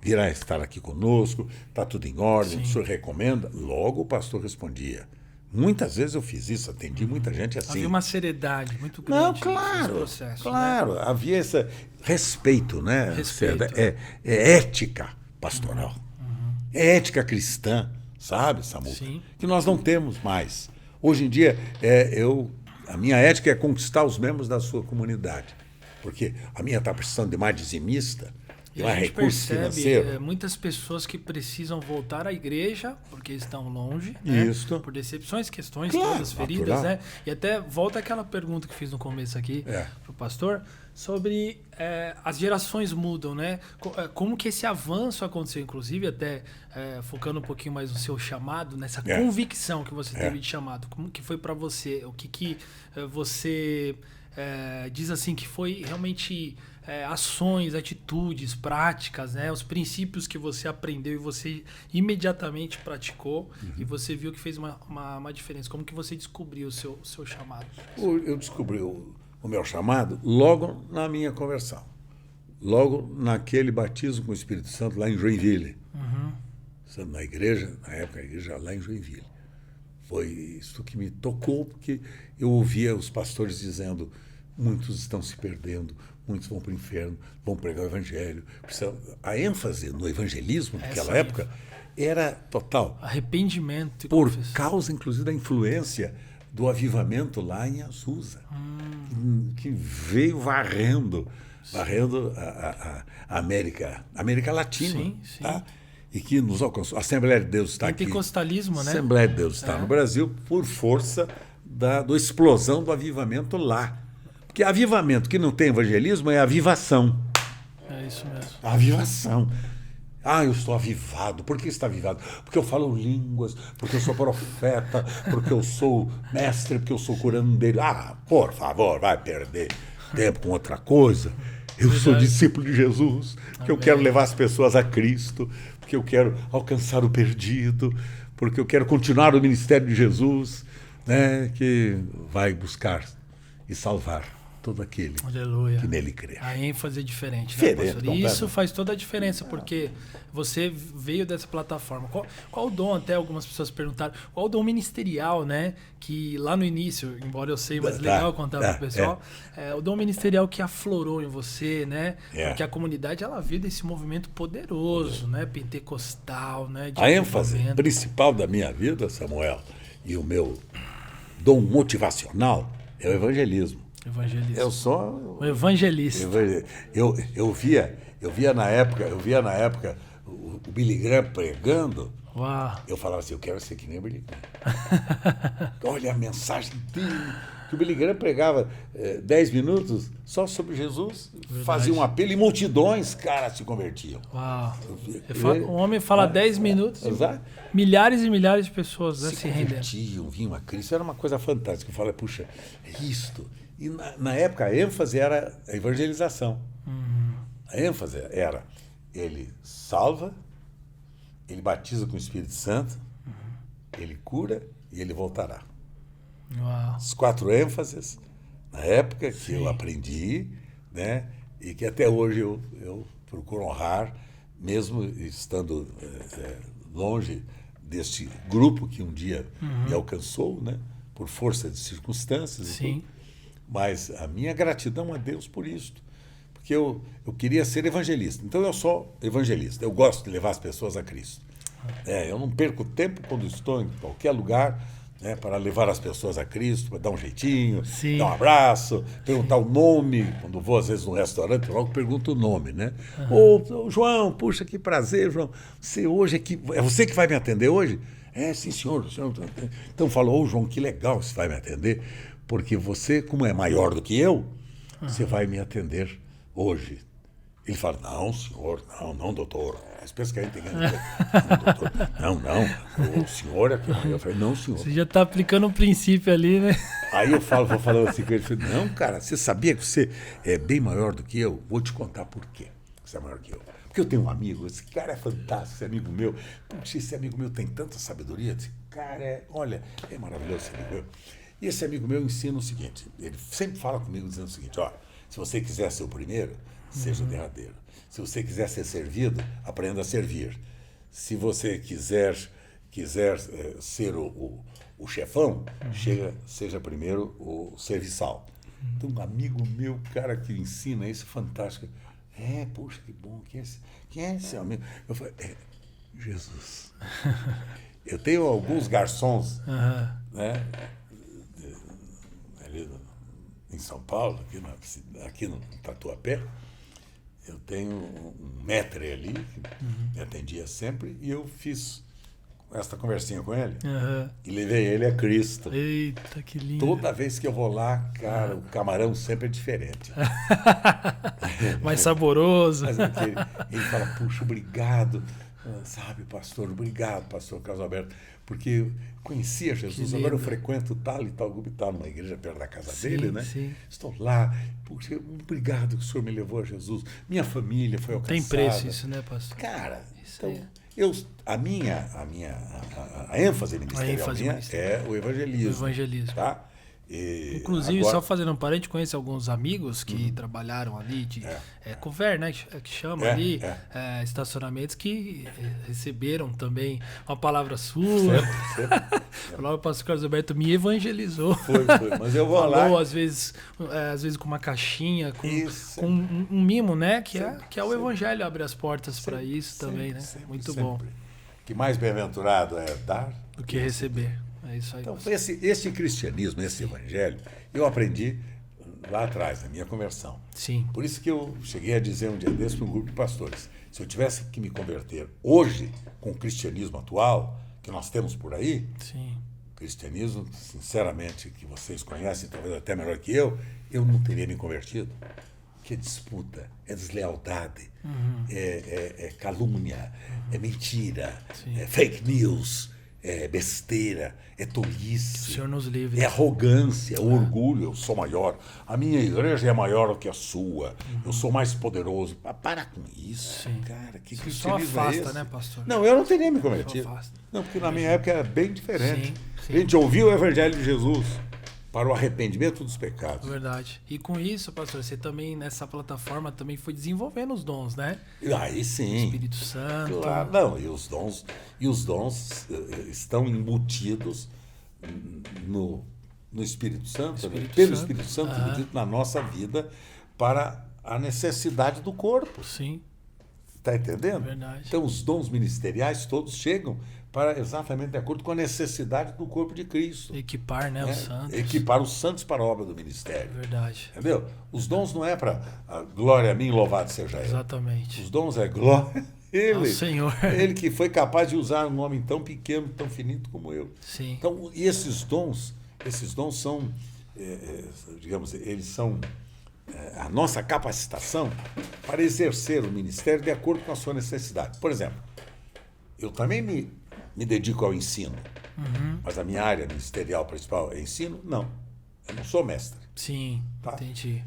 virá estar aqui conosco, está tudo em ordem, o senhor recomenda? Logo o pastor respondia. Muitas vezes eu fiz isso, atendi muita gente assim. Havia uma seriedade muito grande. Não, claro, processo, claro. Né? Havia esse respeito, né? Respeito. É ética pastoral. É ética cristã, sabe, Samuca? Sim. Que nós não temos mais. Hoje em dia, a minha ética é conquistar os membros da sua comunidade. Porque a minha está precisando de mais dizimista, de mais recurso financeiro. Muitas pessoas que precisam voltar à igreja porque estão longe, né? Isso. Por decepções, questões, Claro, todas feridas, natural. né? E até volta àquela pergunta que fiz no começo aqui para o pastor, sobre as gerações mudam, né? Como que esse avanço aconteceu, inclusive até focando um pouquinho mais no seu chamado, nessa convicção que você teve de chamado. Como que foi para você? O que você diz assim que foi realmente ações, atitudes, práticas, né? Os princípios que você aprendeu e você imediatamente praticou e você viu que fez uma diferença. Como que você descobriu o seu chamado? Eu descobri o meu chamado logo na minha conversão. Logo naquele batismo com o Espírito Santo lá em Joinville. Na igreja, na época a igreja lá em Joinville. Foi isso que me tocou, porque eu ouvia os pastores dizendo: muitos estão se perdendo, muitos vão para o inferno, vão pregar o evangelho. A ênfase no evangelismo naquela época era total. Arrependimento. Por causa, inclusive, da influência do avivamento lá em Azusa, que veio varrendo a América Latina. Sim. Tá? E que nos alcançou. A Assembleia de Deus está aqui. Pentecostalismo, né? A Assembleia de Deus está no Brasil por força da explosão do avivamento lá. Porque avivamento que não tem evangelismo é avivação. É isso mesmo. Avivação. Ah, eu estou avivado. Por que está avivado? Porque eu falo línguas, porque eu sou profeta, porque eu sou mestre, porque eu sou curandeiro. Ah, por favor, vai perder tempo com outra coisa. Eu sou discípulo de Jesus, porque eu quero levar as pessoas a Cristo, porque eu quero alcançar o perdido, porque eu quero continuar o ministério de Jesus, né, que vai buscar e salvar todo aquele Aleluia. que nele crê. A ênfase é diferente, Diferente, né, pastor? E isso faz toda a diferença, porque você veio dessa plataforma. Qual o dom, até algumas pessoas perguntaram, qual o dom ministerial, né? Que lá no início, embora eu sei, mas legal contar para o pessoal, o dom ministerial que aflorou em você, né? Porque a comunidade, ela viu desse movimento poderoso, né? Pentecostal, né? A ênfase principal da minha vida, Samuel, e o meu dom motivacional é o evangelismo. Evangelista. Eu sou o evangelista. Eu via na época o Billy Graham pregando. Uau. Eu falava assim, eu quero ser que nem o Billy Graham. Olha a mensagem dele. Que o Billy Graham pregava 10 minutos só sobre Jesus, fazia um apelo e multidões, cara, se convertiam. Uau. O homem fala 10 minutos, milhares e milhares de pessoas se convertiam, vinham a Cristo. Era uma coisa fantástica. Eu falei, puxa, é isto. E na época a ênfase era a evangelização. A ênfase era, ele salva, ele batiza com o Espírito Santo, ele cura e ele voltará. Uau. As 4 ênfases, na época que eu aprendi, né, e que até hoje eu procuro honrar, mesmo estando longe deste grupo que um dia me alcançou, né, por força de circunstâncias. Sim. Mas a minha gratidão a Deus por isto, porque eu queria ser evangelista. Então eu sou evangelista, eu gosto de levar as pessoas a Cristo. Eu não perco tempo quando estou em qualquer lugar, né, para levar as pessoas a Cristo, para dar um jeitinho, dar um abraço, perguntar o nome. Quando vou, às vezes, no restaurante, logo pergunto o nome, né? Ô, João, puxa, que prazer, João. Você hoje é você que vai me atender hoje? Sim, senhor. Então falou, João, que legal você vai me atender, porque você, como é maior do que eu, você vai me atender hoje. Ele fala, não, senhor, não, doutor. Mas pensa que a gente tem que... Não, doutor, não, o senhor é que... Eu falei, não, senhor. Você já está aplicando um princípio ali, né? Aí eu vou falando assim com ele, falei, não, cara, você sabia que você é bem maior do que eu? Vou te contar por quê você é maior que eu. Porque eu tenho um amigo, esse cara é fantástico, esse amigo meu. Puxa, esse amigo meu tem tanta sabedoria. Esse cara olha, é maravilhoso esse amigo meu. E esse amigo meu ensina o seguinte, ele sempre fala comigo dizendo o seguinte, ó, se você quiser ser o primeiro, seja o derradeiro. Se você quiser ser servido, aprenda a servir. Se você quiser ser o chefão, seja primeiro o serviçal. Então, um amigo meu, cara que ensina isso, fantástico. Poxa, que bom. Quem é esse amigo? Eu falei, Jesus. Eu tenho alguns garçons, né? Ali em São Paulo, aqui no Tatuapé, eu tenho um maître ali, que me atendia sempre, e eu fiz esta conversinha com ele e levei ele a Cristo. Eita, que lindo. Toda vez que eu vou lá, cara, o camarão sempre é diferente. Mais saboroso. Mas ele fala, puxa, obrigado, sabe, pastor, obrigado, pastor Carlos Alberto, porque eu conhecia Jesus, agora eu frequento tal e tal grupo e tal, numa igreja perto da casa dele, né? Sim. Estou lá, puxa, obrigado que o senhor me levou a Jesus, minha família foi alcançada. Tem preço isso, né, pastor? Cara, isso então, a ênfase ministerial é o evangelismo. O evangelismo. Tá? Inclusive, só fazendo um parênteses, conheço alguns amigos que trabalharam ali de cover, né, que chama ali, estacionamentos que receberam também uma palavra sua. Logo o pastor Carlos Alberto me evangelizou. Foi, mas eu vou lá. Falou, às vezes com uma caixinha, com um mimo, né, que é o evangelho, abre as portas para isso também, né? Muito bom. Que mais bem-aventurado é dar do que receber. É isso aí. Então, esse cristianismo, esse evangelho, eu aprendi lá atrás, na minha conversão. Sim. Por isso que eu cheguei a dizer um dia desse para um grupo de pastores, se eu tivesse que me converter hoje com o cristianismo atual, que nós temos por aí, sim, cristianismo, sinceramente, que vocês conhecem, talvez até melhor que eu não teria me convertido. que é disputa, é deslealdade, é calúnia, é mentira, é fake news, é besteira, é tolice. O Senhor nos livre. É arrogância, é orgulho. Eu sou maior. A minha igreja é maior do que a sua. Eu sou mais poderoso. Para com isso, cara. Que cristianismo só afasta, é esse? né, pastor? Não, eu não teria me convertido. Não, porque na minha época era bem diferente. Sim. A gente ouviu o evangelho de Jesus para o arrependimento dos pecados. Verdade. E com isso, pastor, você também, nessa plataforma, também foi desenvolvendo os dons, né? Aí sim. Espírito Santo. Claro, não, e os dons estão embutidos no Espírito Santo, pelo Espírito Santo, embutido na nossa vida para a necessidade do corpo. Sim. Está entendendo? Verdade. Então, os dons ministeriais todos chegam para exatamente de acordo com a necessidade do corpo de Cristo. Equipar, né, os santos. Equipar os santos para a obra do ministério. Verdade. Entendeu? Os dons não é para glória a mim, louvado seja ele. Exatamente. Os dons é glória a ele. Ao Senhor. Ele que foi capaz de usar um homem tão pequeno, tão finito como eu. Sim. Então, e esses dons são, digamos, eles são a nossa capacitação para exercer o ministério de acordo com a sua necessidade. Por exemplo, eu também me dedico ao ensino, mas a minha área ministerial principal é ensino? Não, eu não sou mestre. Sim, Tá? entendi.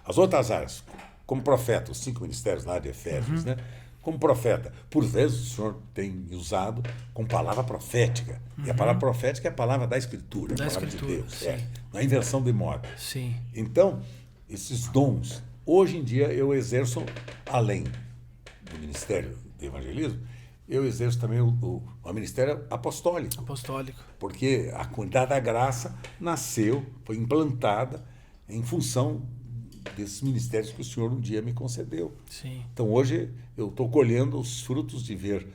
As outras áreas, como profeta, os 5 ministérios lá de Efésios, né? Como profeta, por vezes o senhor tem me usado com palavra profética. E a palavra profética é a palavra da Escritura, a palavra de Deus. Sim. Não é invenção de moda. Sim. Então, esses dons, hoje em dia eu exerço, além do ministério de evangelismo, eu exerço também o ministério apostólico. Apostólico. Porque a comunidade da graça nasceu, foi implantada em função desses ministérios que o Senhor um dia me concedeu. Sim. Então hoje eu estou colhendo os frutos de ver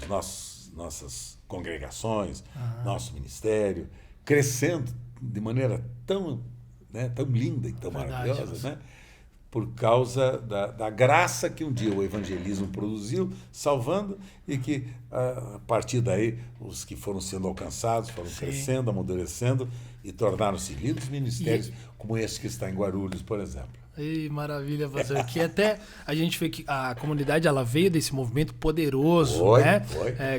nossas congregações, nosso ministério, crescendo de maneira tão linda e tão maravilhosa, né? Por causa da graça que um dia o evangelismo produziu, salvando, e que, a partir daí, os que foram sendo alcançados foram crescendo, amadurecendo e tornaram-se lindos ministérios, como esse que está em Guarulhos, por exemplo. Ei, maravilha, pastor. Que até a gente vê que a comunidade ela veio desse movimento poderoso, né?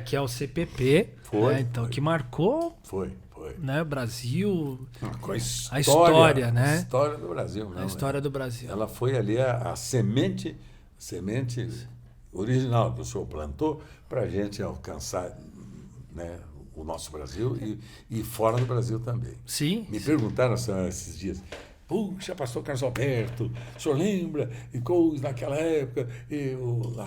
Que é o CPP. Então, que marcou. Né, Brasil, a história, né? A história do Brasil, não. A história do Brasil. Ela foi ali a semente original que o senhor plantou para a gente alcançar, né, o nosso Brasil e fora do Brasil também. Sim. Me perguntaram esses dias. Puxa, pastor Carlos Alberto, o senhor lembra de coisas naquela época,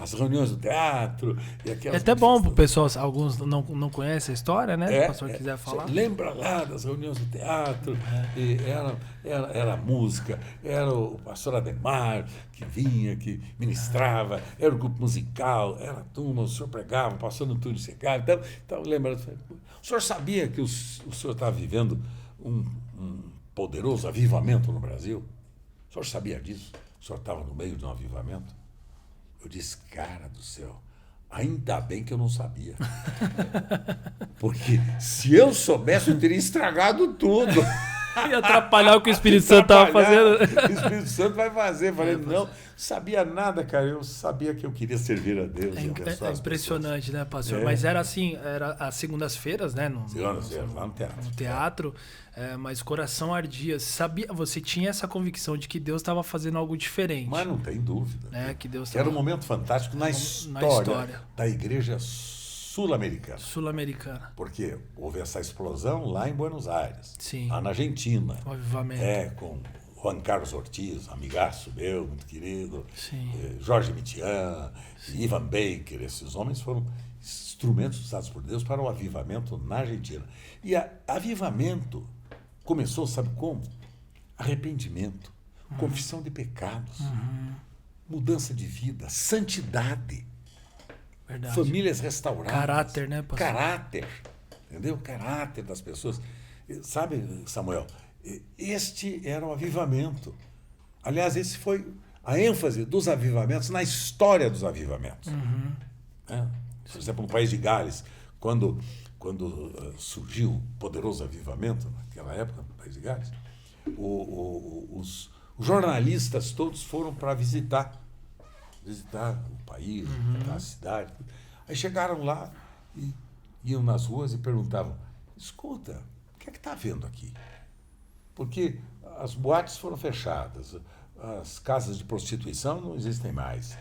as reuniões do teatro e aquelas... É até bom para o pessoal, alguns não conhecem a história, né? Se o pastor quiser falar. Lembra lá das reuniões do teatro, e era música, era o pastor Ademar que vinha, que ministrava, era o grupo musical, era a turma, o senhor pregava, passou no túnel secário. Então lembra, o senhor sabia que o senhor estava vivendo um poderoso avivamento no Brasil? O senhor sabia disso? O senhor estava no meio de um avivamento? Eu disse, cara do céu, ainda bem que eu não sabia. Porque se eu soubesse, eu teria estragado tudo. E atrapalhar o que o Espírito Santo estava fazendo. O Espírito Santo vai fazer. Falei, não sabia nada, cara. Eu sabia que eu queria servir a Deus. É impressionante, né, pastor? Mas era assim, era às segundas-feiras, né? Segundas-feiras, lá no teatro. No teatro, mas o coração ardia. Você tinha essa convicção de que Deus estava fazendo algo diferente. Mas não tem dúvida. Que Deus era um momento fantástico na história da igreja sul-americana. Porque houve essa explosão lá em Buenos Aires, lá na Argentina. O avivamento. Com Juan Carlos Ortiz, amigaço meu, muito querido, Jorge Mitian, Ivan Baker. Esses homens foram instrumentos usados por Deus para o avivamento na Argentina. E avivamento começou, sabe como? Arrependimento, confissão de pecados, mudança de vida, santidade. Verdade. Famílias restauradas. Caráter, né, pastor? Caráter. Entendeu? Caráter das pessoas. Sabe, Samuel, este era o avivamento. Aliás, esse foi a ênfase dos avivamentos na história dos avivamentos. Por exemplo, no país de Gales, quando surgiu o poderoso avivamento, naquela época, no país de Gales, Os jornalistas todos foram para visitar o país, visitar a cidade. Aí chegaram lá e iam nas ruas e perguntavam: escuta, o que é que está havendo aqui? Porque as boates foram fechadas, as casas de prostituição não existem mais,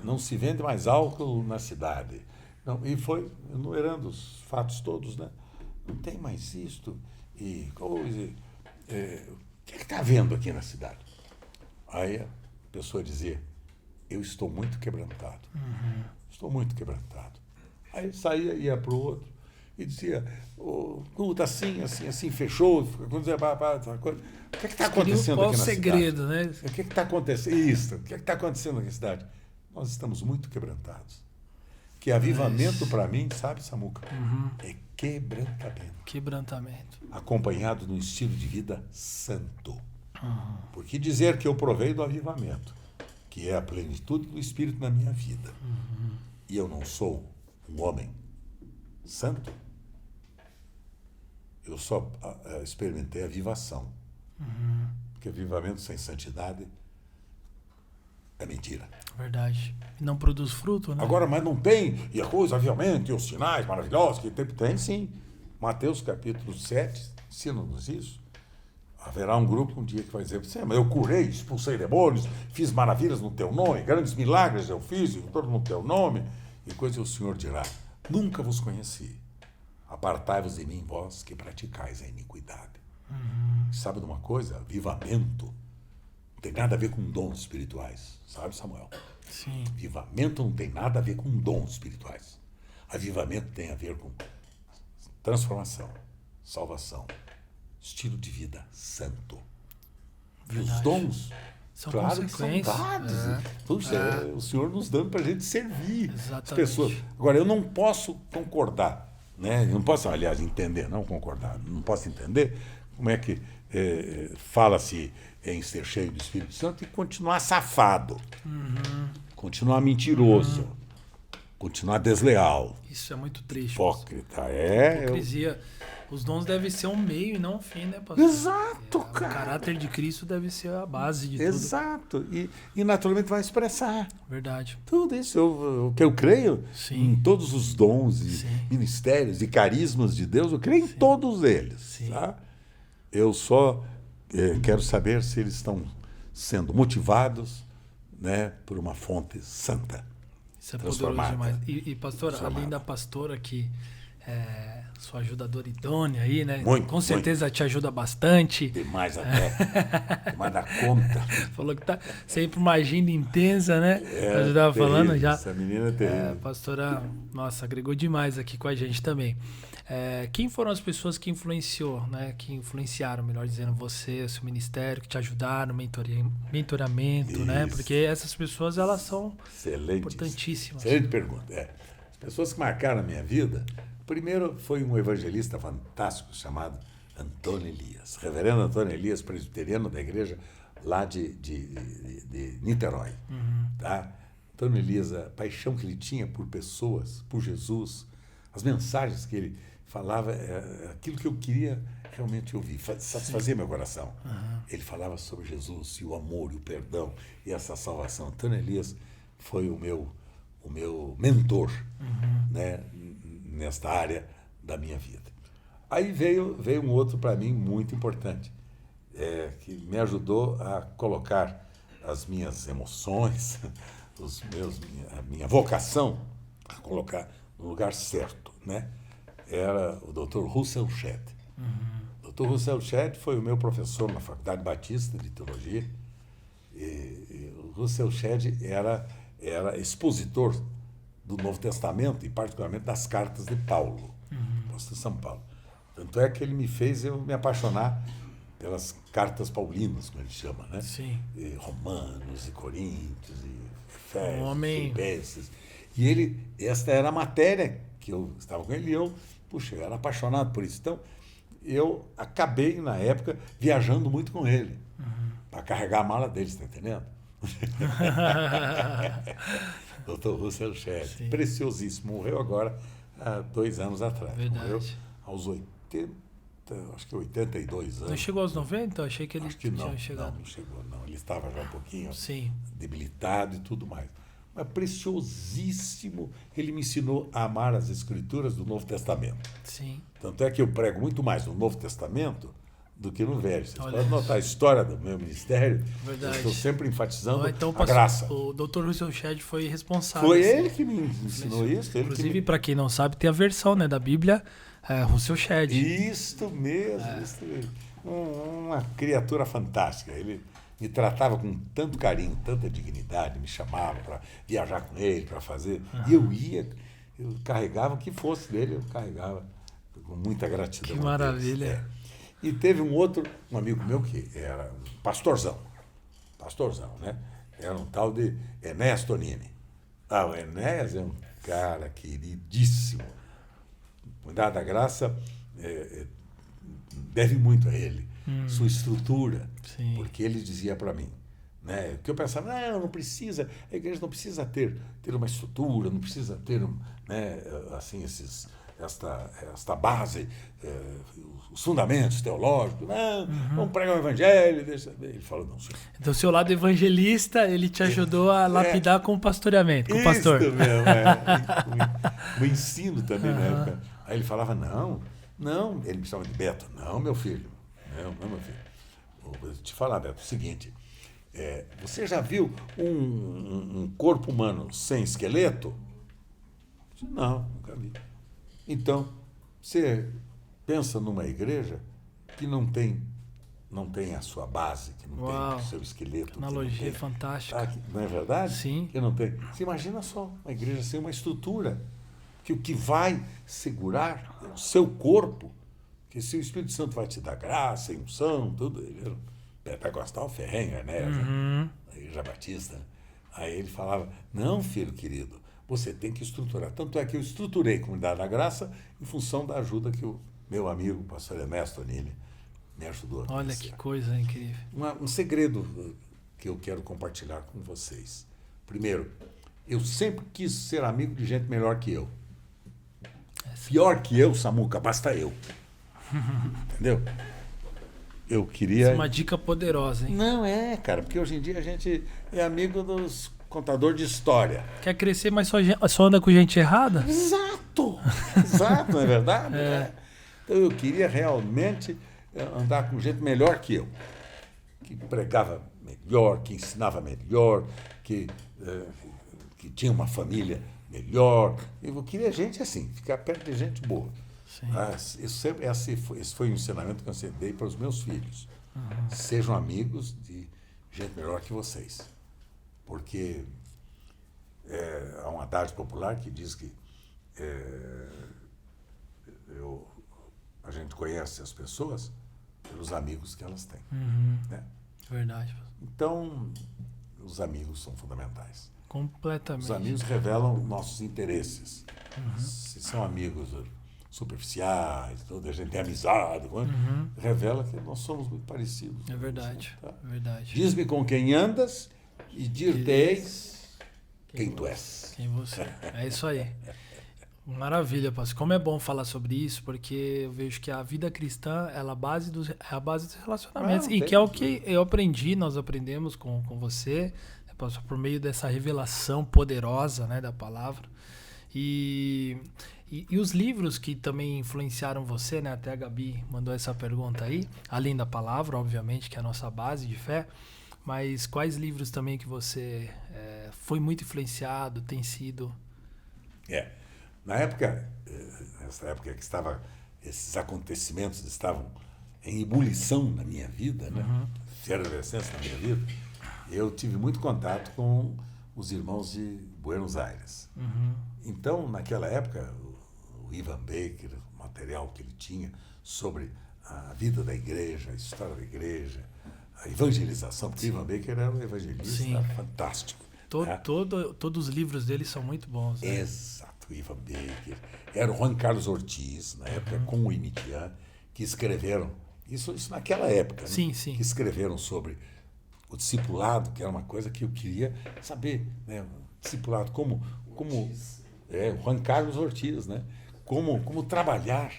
não se vende mais álcool na cidade. Não, e foi enumerando os fatos todos, né? Não tem mais isto. E coisa. O que é que está havendo aqui na cidade? Aí a pessoa dizia: eu estou muito quebrantado. Estou muito quebrantado. Aí saía, ia para o outro e dizia: está assim, fechou. O que está acontecendo aqui na segredo, cidade? Né? O que está acontecendo? Isso, o que está acontecendo aqui na cidade? Nós estamos muito quebrantados. Que avivamento para mim, sabe, Samuca? É quebrantamento. Quebrantamento. Acompanhado de um estilo de vida santo. Porque dizer que eu provei do avivamento, que é a plenitude do Espírito na minha vida, e eu não sou um homem santo, eu só experimentei avivação. Porque avivamento sem santidade é mentira. Verdade. E não produz fruto, né? Agora, mas não tem, e a coisa, avivamento, e os sinais maravilhosos, que tem sim. Mateus capítulo 7, ensina-nos isso. Haverá um grupo um dia que vai dizer: mas eu curei, expulsei demônios, fiz maravilhas no teu nome, grandes milagres eu fiz, todo no teu nome. E coisa o Senhor dirá: nunca vos conheci. Apartai-vos de mim, vós que praticais a iniquidade. Sabe de uma coisa? Avivamento não tem nada a ver com dons espirituais. Sabe, Samuel? Sim. Avivamento não tem nada a ver com dons espirituais. Avivamento tem a ver com transformação, salvação, estilo de vida santo. Verdade. E os dons, são claro que são dados. O Senhor nos dando para a gente servir. Exatamente. As pessoas. Agora, eu não posso concordar, né? Eu não posso, aliás, entender, não concordar. Não posso entender como é que fala-se em ser cheio do Espírito Santo e continuar safado, continuar mentiroso, continuar desleal. Isso é muito triste. Hipócrita, hipocrisia. Os dons devem ser um meio e não um fim, né, pastor? Exato, cara. O caráter de Cristo deve ser a base de tudo. Exato. E naturalmente vai expressar. Verdade. Tudo isso. O que eu creio Sim. em todos os dons e ministérios e carismas de Deus, eu creio em todos eles. Sim. Tá? Eu só quero saber se eles estão sendo motivados, né, por uma fonte santa. Isso é poderoso demais. E pastora, além da pastora que sua ajudadora idônea aí, né? Com certeza te ajuda bastante. Demais até. Demais da conta. Falou que tá sempre uma agenda intensa, né? Eu estava falando já. Essa menina é terrível. Pastora, nossa, agregou demais aqui com a gente também. Quem foram as pessoas que influenciaram, melhor dizendo, você, seu ministério, que te ajudaram, mentoramento, isso, né? Porque essas pessoas, elas são importantíssimas. Excelente pergunta. As pessoas que marcaram a minha vida, primeiro foi um evangelista fantástico chamado Antônio Elias, reverendo Antônio Elias, presbiteriano da igreja lá de Niterói. Tá? Antônio Elias, a paixão que ele tinha por pessoas, por Jesus, as mensagens que ele falava, aquilo que eu queria realmente ouvir, satisfazer meu coração. Ele falava sobre Jesus e o amor e o perdão e essa salvação. Antônio Elias foi o meu mentor, né, nesta área da minha vida. Aí veio um outro para mim muito importante, que me ajudou a colocar as minhas emoções, a minha vocação, a colocar no lugar certo, né? Era o Dr. Russell Shedd. O Dr. Russell Shedd foi o meu professor na Faculdade Batista de Teologia. E o Russell Shedd era expositor do Novo Testamento e particularmente das cartas de Paulo, apóstolo de São Paulo. Tanto é que ele me fez eu me apaixonar pelas cartas paulinas, como ele chama, né? Sim. E Romanos e Coríntios e Efésios, Filipenses. E esta era a matéria que eu estava com ele e eu era apaixonado por isso. Então, eu acabei, na época, viajando muito com ele, para carregar a mala dele, está entendendo? Dr. Russell Shedd, preciosíssimo, morreu agora há 2 anos atrás. Verdade. Morreu aos 80 acho que 82 anos. Não chegou aos 90? Eu achei que ele Acho que não, tinha chegado. não chegou, não. Ele estava já um pouquinho Sim. debilitado e tudo mais. Mas preciosíssimo, ele me ensinou a amar as escrituras do Novo Testamento. Sim. Tanto é que eu prego muito mais no Novo Testamento do que no Velho. Vocês Olha podem notar a história do meu ministério. Verdade. Eu estou sempre enfatizando Então, a graça. O Dr. Russell Shedd foi responsável. Foi assim. ele que me ensinou isso. Inclusive, para quem não sabe, tem a versão, né, da Bíblia, Russell Shedd. Isso mesmo. Uma criatura fantástica. Ele me tratava com tanto carinho, tanta dignidade, me chamava para viajar com ele, para fazer. E eu ia, eu carregava o que fosse dele, eu carregava com muita gratidão. Que maravilha. E teve um amigo meu que era um pastorzão, né? Era um tal de Enéas Tonini. O Enéas é um cara queridíssimo. Cuidado da Graça deve muito a ele, sua estrutura. Sim. Porque ele dizia para mim, né? Que eu pensava, não precisa, a igreja não precisa ter uma estrutura, não precisa ter, né, assim, esta base, os fundamentos teológicos, vamos pregar o evangelho. Ele falou, não, senhor. Então, o seu lado evangelista, ele te ajudou a lapidar com o pastoreamento, com o pastor. Isso mesmo, o ensino também, na época. Aí ele falava, não, ele me chamava de Beto, não, meu filho, não, meu filho. Vou te falar, Beto, o seguinte, você já viu um corpo humano sem esqueleto? Eu disse, não, nunca vi. Então, você pensa numa igreja que não tem a sua base, que não tem o seu esqueleto. Analogia fantástica. Não é verdade? Sim. Que não tem. Você imagina só, uma igreja sem uma estrutura, que o que vai segurar é o seu corpo, que se o Espírito Santo vai te dar graça, unção, tudo, ele era um pentecostal ferrenho, né? A igreja batista. Aí ele falava, não, filho querido, você tem que estruturar. Tanto é que eu estruturei a Comunidade da Graça em função da ajuda que o meu amigo, o pastor Ernesto Tonini, me ajudou. Olha que coisa incrível. Um segredo que eu quero compartilhar com vocês. Primeiro, eu sempre quis ser amigo de gente melhor que eu. Pior que eu, Samuca, basta eu. Entendeu? Eu queria... Essa é uma dica poderosa, hein? Não cara, porque hoje em dia a gente é amigo dos contadores de história. Quer crescer, mas só anda com gente errada? Exato, não é verdade? Então eu queria realmente andar com gente melhor que eu, que pregava melhor, que ensinava melhor, que tinha uma família melhor. Eu queria gente assim, ficar perto de gente boa. Esse foi um ensinamento que eu dei para os meus filhos. Sejam amigos de gente melhor que vocês. Porque há um adágio popular que diz que a gente conhece as pessoas pelos amigos que elas têm. Né? Verdade. Então, os amigos são fundamentais. Completamente. Os amigos revelam nossos interesses. Se são amigos superficiais, toda a gente tem amizade, revela que nós somos muito parecidos. É verdade, tá? Verdade. Diz-me com quem andas e dir-te-eis quem tu és. Quem você é. É isso aí. Maravilha, pastor. Como é bom falar sobre isso, porque eu vejo que a vida cristã é a base dos relacionamentos. E que é o que eu aprendi, nós aprendemos com você, pastor, por meio dessa revelação poderosa, né, da palavra. E os livros que também influenciaram você, né? Até a Gabi mandou essa pergunta aí, além da palavra, obviamente, que é a nossa base de fé, mas quais livros também que você foi muito influenciado, tem sido? Na época, nessa época que esses acontecimentos estavam em ebulição na minha vida, né? Efervescência na minha vida, eu tive muito contato com os irmãos de Buenos Aires. Então, naquela época, o Ivan Baker, o material que ele tinha sobre a vida da igreja, a história da igreja, a evangelização, porque o Ivan Baker era um evangelista fantástico. Todos os livros dele são muito bons. Né? Exato, o Ivan Baker. Era o Juan Carlos Ortiz, na época, com o Imitian, que escreveram, isso naquela época, sim, né? Sim. Que escreveram sobre o discipulado, que era uma coisa que eu queria saber, né? O discipulado, como o Juan Carlos Ortiz, né? Como trabalhar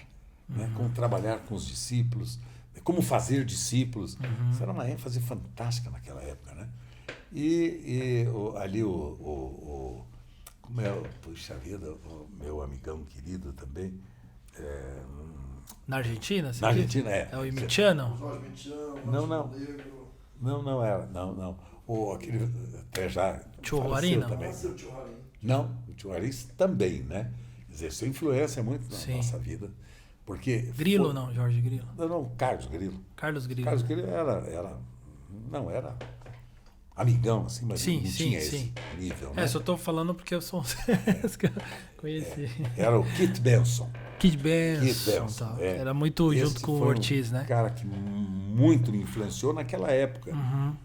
né? Como trabalhar com os discípulos, como fazer discípulos. Isso era uma ênfase fantástica naquela época, né? Ali como é, puxa vida, o meu amigão querido também. Na Argentina? Na Argentina, É o Emitiano? Não era. Não. Aquele até já Churrarino também. Não, o Churrarino também, né? Exerceu influência muito na nossa vida. Porque Grilo não, Jorge Grilo. Não, Carlos Grilo. Carlos Grilo. Carlos Grilo era amigão, assim, mas não tinha esse nível, né? Só estou falando porque eu sou os que eu conheci. Era o Kit Benson. Kit Benson. Tá. Era muito junto com o Ortiz, né? Cara que muito me influenciou naquela época,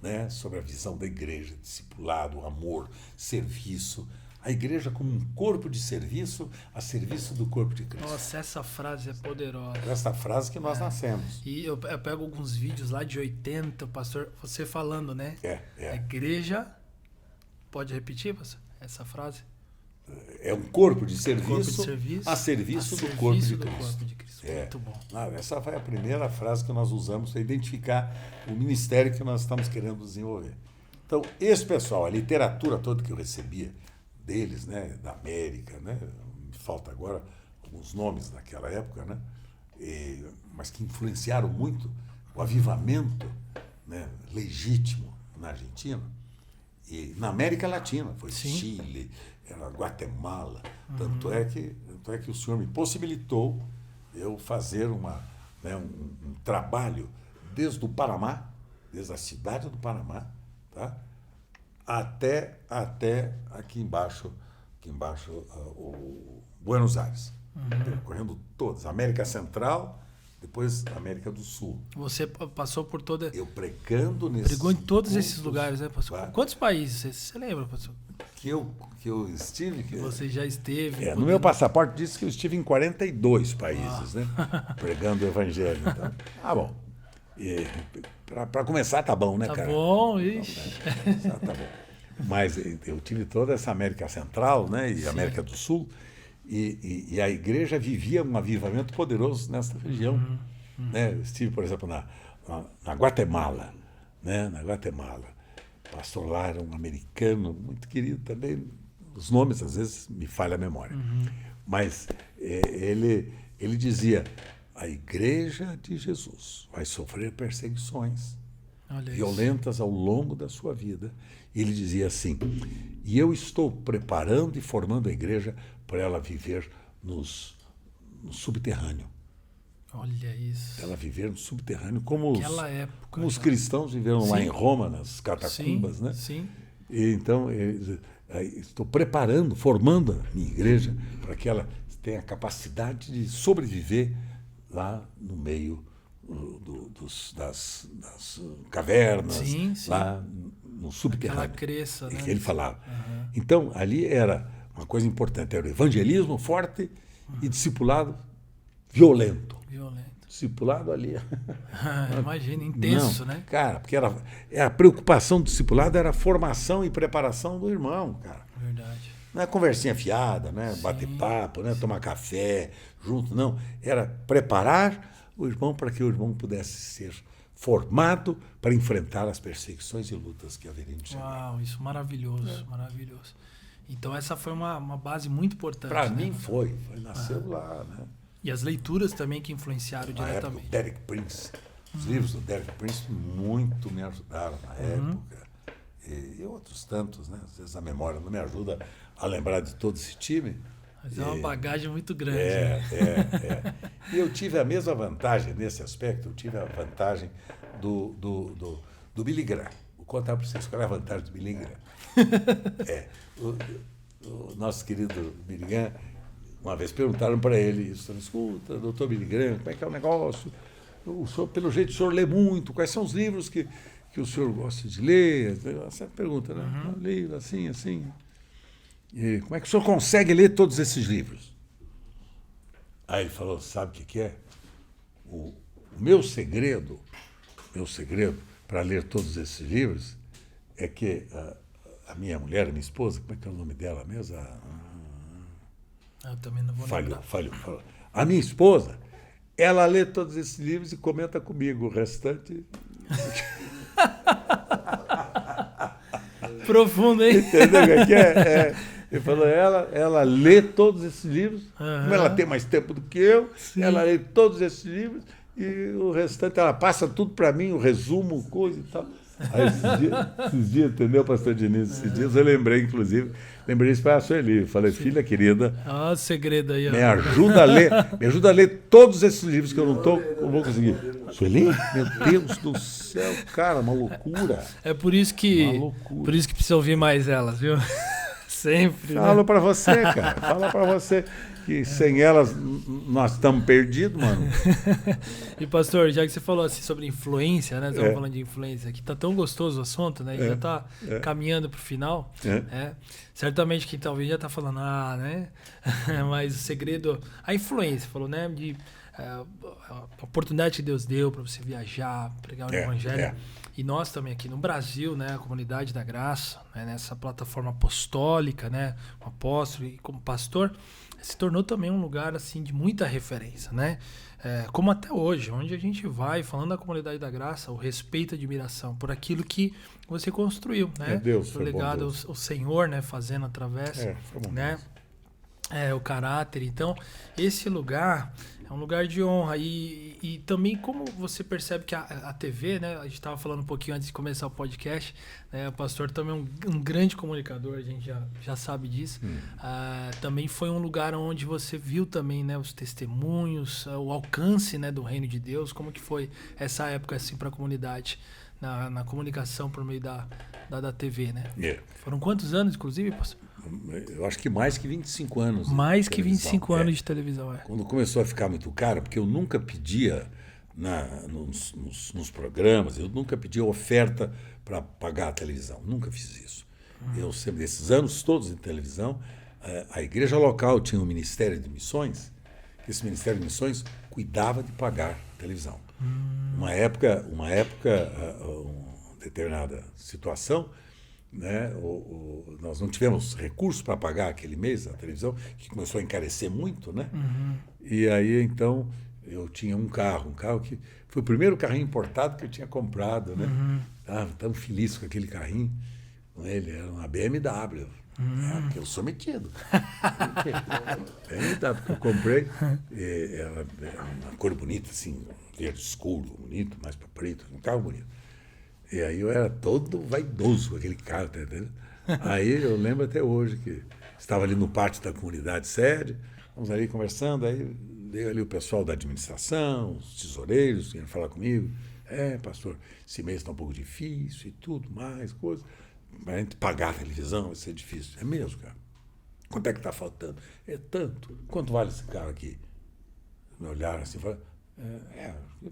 né? Sobre a visão da igreja, discipulado, amor, serviço. A igreja como um corpo de serviço a serviço do corpo de Cristo. Nossa, essa frase é poderosa. Essa frase que nós nascemos. E eu pego alguns vídeos lá de 80, o pastor, você falando, né? A igreja, pode repetir, pastor, essa frase? É um corpo de serviço, a serviço do corpo de Cristo. Muito bom. Essa foi a primeira frase que nós usamos para identificar o ministério que nós estamos querendo desenvolver. Então, esse pessoal, a literatura toda que eu recebia deles, né, da América, né, me falta agora alguns nomes daquela época, né, mas que influenciaram muito o avivamento, né, legítimo na Argentina e na América Latina, foi Chile, era Guatemala, tanto é que o senhor me possibilitou eu fazer um trabalho desde o Panamá, desde a cidade do Panamá, tá? Até aqui embaixo o Buenos Aires, percorrendo todas, América Central, depois América do Sul. Você passou por toda... Eu pregou em todos esses lugares, né, pastor? Quantos países você lembra, pastor? Que eu estive... Que você já esteve... No meu passaporte diz que eu estive em 42 países, né? Pregando o evangelho. Então, bom. Para começar, tá bom, né, cara? Tá bom, ixi. Tá bom. Mas eu tive toda essa América Central, né, e América do Sul, e a igreja vivia um avivamento poderoso nessa região. Né? Eu estive, por exemplo, na Guatemala, né? Na Guatemala. O pastor lá era um americano, muito querido também. Os nomes, às vezes, me falha a memória. Mas ele dizia, a igreja de Jesus vai sofrer perseguições violentas ao longo da sua vida. E ele dizia assim, e eu estou preparando e formando a igreja para ela viver no subterrâneo. Olha isso. Ela viver no subterrâneo, como os cristãos viveram lá em Roma, nas catacumbas, né? Sim. E então, estou preparando, formando a minha igreja para que ela tenha a capacidade de sobreviver lá no meio das cavernas, lá no subterrâneo. Aquela crença, né? Que ele falava. Então, ali era uma coisa importante, era o evangelismo forte e discipulado violento. Discipulado ali. Imagina, intenso, né? Cara, porque a preocupação do discipulado era a formação e preparação do irmão, cara. Verdade. Não é conversinha fiada, né? Bater papo, né? Tomar café junto, não. Era preparar o irmão para que o irmão pudesse ser formado para enfrentar as perseguições e lutas que haveriam de chegar. Uau, isso maravilhoso, maravilhoso. Então essa foi uma base muito importante. Para mim foi nasceu lá, né? E as leituras também que influenciaram diretamente. O Derek Prince, os livros do Derek Prince muito me ajudaram na época. E outros tantos, né? Às vezes a memória não me ajuda a lembrar de todo esse time. Mas é uma bagagem muito grande. E eu tive a mesma vantagem nesse aspecto, eu tive a vantagem do Billy Graham. Vou contar para vocês qual é a vantagem do Billy Graham. O nosso querido Billy Graham, uma vez perguntaram para ele isso, escuta, doutor Billy Graham, como é que é o negócio? O senhor, pelo jeito, o senhor lê muito, quais são os livros que o senhor gosta de ler? Essa pergunta, né? Eu leio assim. E como é que o senhor consegue ler todos esses livros? Aí ele falou, sabe o que é? O meu segredo para ler todos esses livros é que a minha mulher, a minha esposa, como é que é o nome dela mesmo? Eu também não vou lembrar. Falhou. A minha esposa, ela lê todos esses livros e comenta comigo. O restante... Profundo, hein? Entendeu o que é? Ele falou, ela lê todos esses livros, como ela tem mais tempo do que eu, sim, ela lê todos esses livros e o restante, ela passa tudo para mim, o resumo, coisa e tal. Aí esses dias, entendeu, pastor Diniz? Esses dias eu lembrei, inclusive, isso para a Sueli. Falei, filha querida, o segredo aí, ó. me ajuda a ler todos esses livros que eu não vou conseguir. Sueli, meu Deus do céu, cara, uma loucura. É por isso que precisa ouvir mais elas, viu? Sempre. Fala para você, cara. Fala para você que sem elas nós estamos perdidos, mano. E pastor, já que você falou assim sobre influência, né? Estamos falando de influência aqui, tá tão gostoso o assunto, né? Já tá caminhando para o final. Certamente quem tá ouvindo já tá falando, né? Mas o segredo, a influência, falou, né? De a oportunidade que Deus deu para você viajar, pregar o evangelho. E nós também aqui no Brasil, né, a Comunidade da Graça, né, nessa plataforma apostólica, né, como apóstolo e como pastor, se tornou também um lugar assim de muita referência, né? Como até hoje, onde a gente vai falando da Comunidade da Graça, o respeito e admiração por aquilo que você construiu, né? Deus, o legado, o Senhor, né, fazendo através, né? O caráter. Então, esse lugar é um lugar de honra. E também como você percebe que a TV, né? A gente estava falando um pouquinho antes de começar o podcast, né, o pastor também é um grande comunicador, a gente já sabe disso. Também foi um lugar onde você viu também, né, os testemunhos, o alcance, né, do reino de Deus. Como que foi essa época assim, para a comunidade, na comunicação por meio da TV, né? Foram quantos anos, inclusive, pastor? Eu acho que mais que 25 anos. Mais que 25 anos de televisão, Quando começou a ficar muito caro, porque eu nunca pedia nos programas, eu nunca pedia oferta para pagar a televisão. Nunca fiz isso. Eu sempre, esses anos todos em televisão, a igreja local tinha um Ministério de Missões, que esse Ministério de Missões cuidava de pagar a televisão. Uma determinada situação, né, nós não tivemos recursos para pagar aquele mês a televisão, que começou a encarecer muito, né? E aí, então, eu tinha um carro que foi o primeiro carrinho importado que eu tinha comprado, né? Estava tão feliz com aquele carrinho, com ele, era uma BMW, porque eu sou metido. BMW que eu comprei, era uma cor bonita, assim, verde escuro, bonito, mais para preto, um carro bonito. E aí eu era todo vaidoso com aquele carro, tá entendendo? Aí eu lembro até hoje que estava ali no pátio da comunidade sede, vamos ali conversando, aí veio ali o pessoal da administração, os tesoureiros, vieram falar comigo. Pastor, esse mês está um pouco difícil e tudo mais, coisa. Para a gente pagar a televisão vai ser difícil. É mesmo, cara. Quanto é que está faltando? É tanto. Quanto vale esse carro aqui? Me olharam assim e falaram,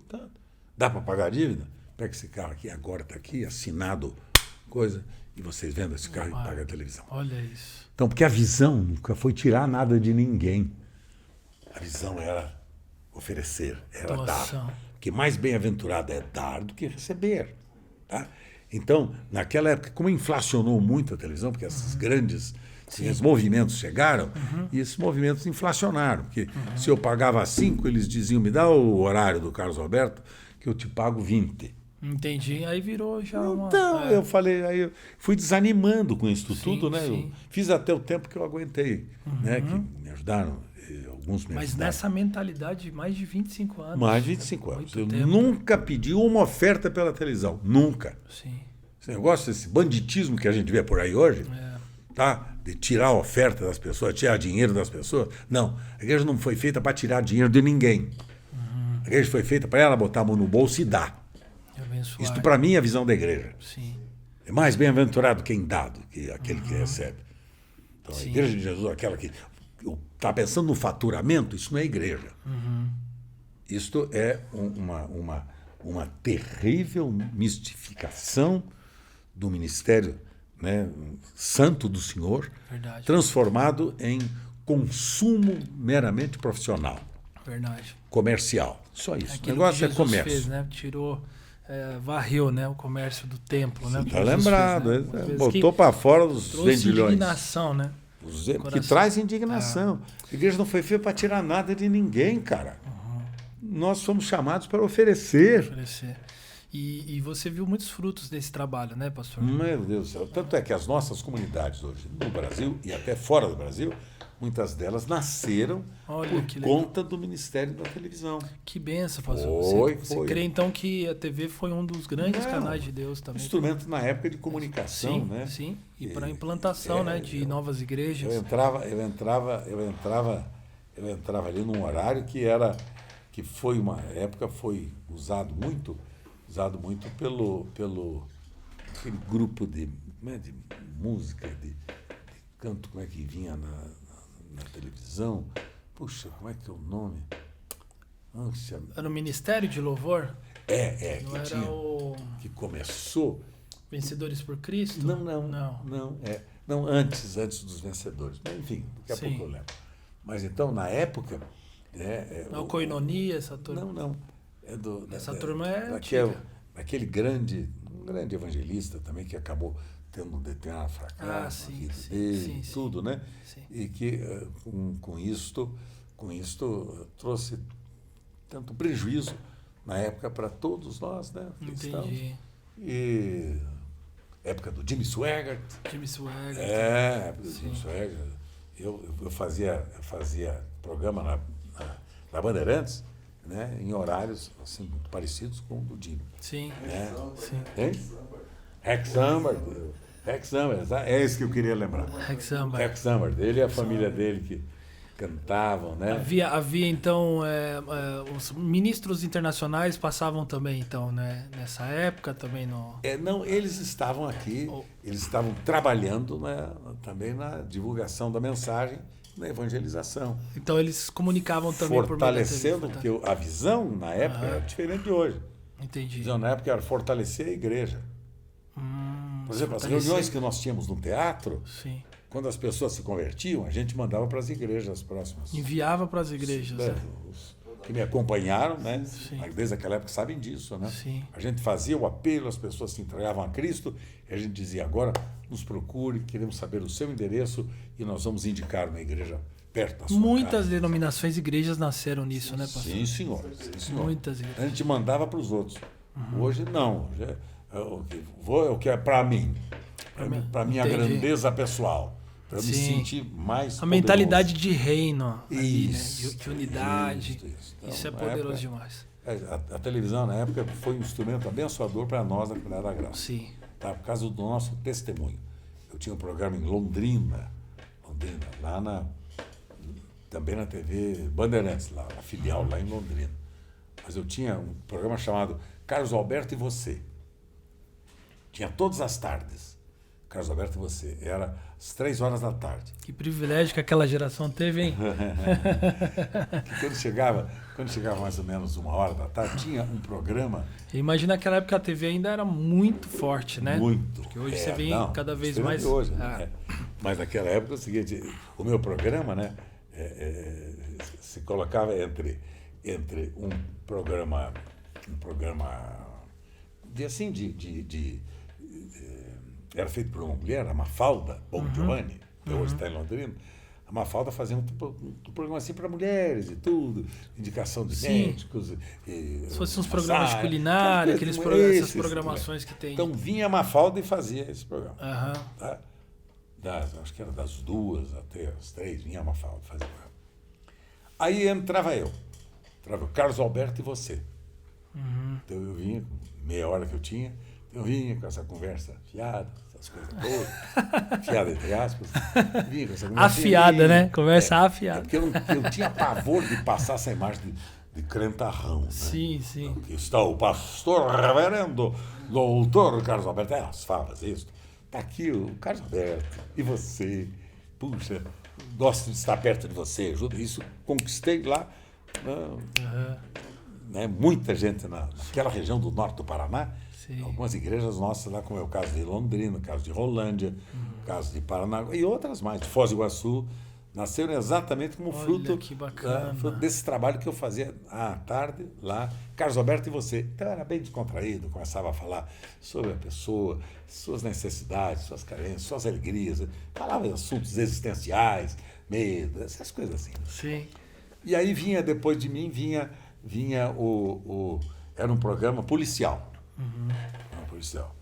tanto. Dá para pagar a dívida? Pega esse carro aqui, agora está aqui, assinado, coisa, e vocês vendem esse carro e pagam a televisão. Olha isso. Então, porque a visão nunca foi tirar nada de ninguém. A visão era oferecer, era dar. Porque mais bem-aventurado é dar do que receber. Tá? Então, naquela época, como inflacionou muito a televisão, porque esses grandes esses movimentos chegaram, e esses movimentos inflacionaram. Porque se eu pagava 5, eles diziam, me dá o horário do Carlos Alberto, que eu te pago 20. Entendi. Aí virou já Então, eu falei, aí eu fui desanimando com isso tudo, né? Eu fiz até o tempo que eu aguentei, né? Que me ajudaram, alguns me Mas ajudaram. nessa mentalidade de mais de 25 anos. Mais de 25 anos. Eu nunca pedi uma oferta pela televisão. Nunca. Sim. Esse negócio, esse banditismo que a gente vê por aí hoje, tá? De tirar a oferta das pessoas, tirar dinheiro das pessoas. Não. A igreja não foi feita para tirar dinheiro de ninguém. A igreja foi feita para ela botar a mão no bolso e dar. Isso, para mim, é a visão da igreja. Sim. É mais bem-aventurado quem dá do que aquele que recebe. Então, a igreja de Jesus, aquela que está pensando no faturamento, isso não é igreja. Isto é uma terrível mistificação do ministério, né, santo do Senhor, transformado em consumo meramente profissional. Comercial. Só isso. Aquilo o negócio que Jesus é comércio. Fez, né? Tirou, varreu, né, o comércio do templo. Você está lembrado. Fez, né? Botou para fora os vendilhões. Indignação, né? Que traz indignação. A igreja não foi feita para tirar nada de ninguém, cara. nós fomos chamados para oferecer. E você viu muitos frutos desse trabalho, né, pastor? Meu Deus do céu. Tanto é que as nossas comunidades hoje, no Brasil e até fora do Brasil, muitas delas nasceram por conta do Ministério da Televisão. Que benção, pastor. Você crê, então, que a TV foi um dos grandes canais de Deus também? Instrumento na época de comunicação, sim, né? Sim, e para a implantação, né, de novas igrejas. Eu entrava ali num horário que foi uma época, foi usado muito pelo aquele grupo de música, de canto, como é que vinha na televisão. Puxa, como é que é o nome? Era o Ministério de Louvor? Não que era tinha, que começou... Vencedores por Cristo? Não, antes dos Vencedores. Mas, enfim, daqui a pouco eu lembro. Mas então, na época... o Koinonia, essa turma? Não. Essa turma é aquele grande evangelista também, que acabou tendo um determinado fracasso na vida dele, tudo, né? Sim. E que com isto trouxe tanto prejuízo na época para todos nós, né? Cristãos. Entendi. E época do Jimmy Swaggart. Jimmy Swaggart. Época do Jimmy Swaggart. Eu fazia programa na Bandeirantes, né, em horários assim, muito parecidos com o do Jimmy. Sim. Né? Sim. Rex Sambard, é esse que eu queria lembrar. Rex Sambard, ele e a família dele que cantavam, né? Havia então, os ministros internacionais passavam também, então, né, nessa época também no... Não, eles estavam aqui, eles estavam trabalhando, né, também na divulgação da mensagem, na evangelização. Então eles comunicavam também fortalecendo, porque a visão na época era diferente de hoje. Entendi. A visão na época era fortalecer a igreja. Por exemplo, as reuniões que nós tínhamos no teatro, sim, quando as pessoas se convertiam, a gente mandava para as igrejas próximas. Enviava para as igrejas. Os que me acompanharam, né? Sim. Desde aquela época sabem disso, né? Sim. A gente fazia o apelo, as pessoas se entregavam a Cristo, e a gente dizia, agora nos procure, queremos saber o seu endereço e nós vamos indicar uma igreja perto da sua Muitas casa. denominações e igrejas nasceram nisso, né, pastor? Sim, senhor. Muitas igrejas. A gente mandava para os outros. Hoje não. Hoje o que é para mim. Para minha grandeza pessoal. Para me sentir mais a poderoso. Mentalidade de reino, ali, isso, né? De unidade. Então, isso é poderoso demais. A televisão, na época, foi um instrumento abençoador para nós da Comunidade da Graça. Sim. Tá? Por causa do nosso testemunho. Eu tinha um programa em Londrina, também na TV Bandeirantes, lá, a filial lá em Londrina. Mas eu tinha um programa chamado Carlos Alberto e Você. Tinha todas as tardes. Carlos Alberto e Você. Era às 3 horas da tarde. Que privilégio que aquela geração teve, hein? Quando chegava mais ou menos 1 hora da tarde, tinha um programa... Imagina naquela época a TV ainda era muito forte, né? Muito. Porque hoje você vê cada vez mais... Hoje, né? Mas naquela época é o seguinte, o meu programa, né, se colocava entre um programa era feito por uma mulher, a Mafalda Bom Giovanni, que hoje está em Londrina. A Mafalda fazia um programa assim para mulheres e tudo, indicação de médicos. Se fossem uns programas de culinária, essas programações que tem. Então vinha a Mafalda e fazia esse programa. Tá? Acho que era das 2 até as 3, vinha a Mafalda fazer o programa. Aí entrava o Carlos Alberto e Você. Então eu vinha, meia hora que eu tinha, eu vinha com essa conversa fiada, essas coisas todas, fiada entre aspas, vinha com essa conversa afiada, né? Conversa afiada. Porque eu tinha pavor de passar essa imagem de crentarrão, né? Sim. Aqui está o pastor reverendo, doutor Carlos Alberto, as favas, isso. Está aqui o Carlos Alberto, e você, puxa, gosto de estar perto de você, ajuda, isso conquistei lá, né? Muita gente naquela região do norte do Paraná. Sim. Algumas igrejas nossas lá, como é o caso de Londrina, o caso de Rolândia, o caso de Paraná e outras mais, de Foz do Iguaçu, nasceram exatamente como fruto desse trabalho que eu fazia à tarde lá, Carlos Alberto e Você. Então era bem descontraído, começava a falar sobre a pessoa, suas necessidades, suas carências, suas alegrias, falava de assuntos existenciais, medo, essas coisas assim. Sim. E aí depois de mim, vinha vinha era um programa policial. Policial.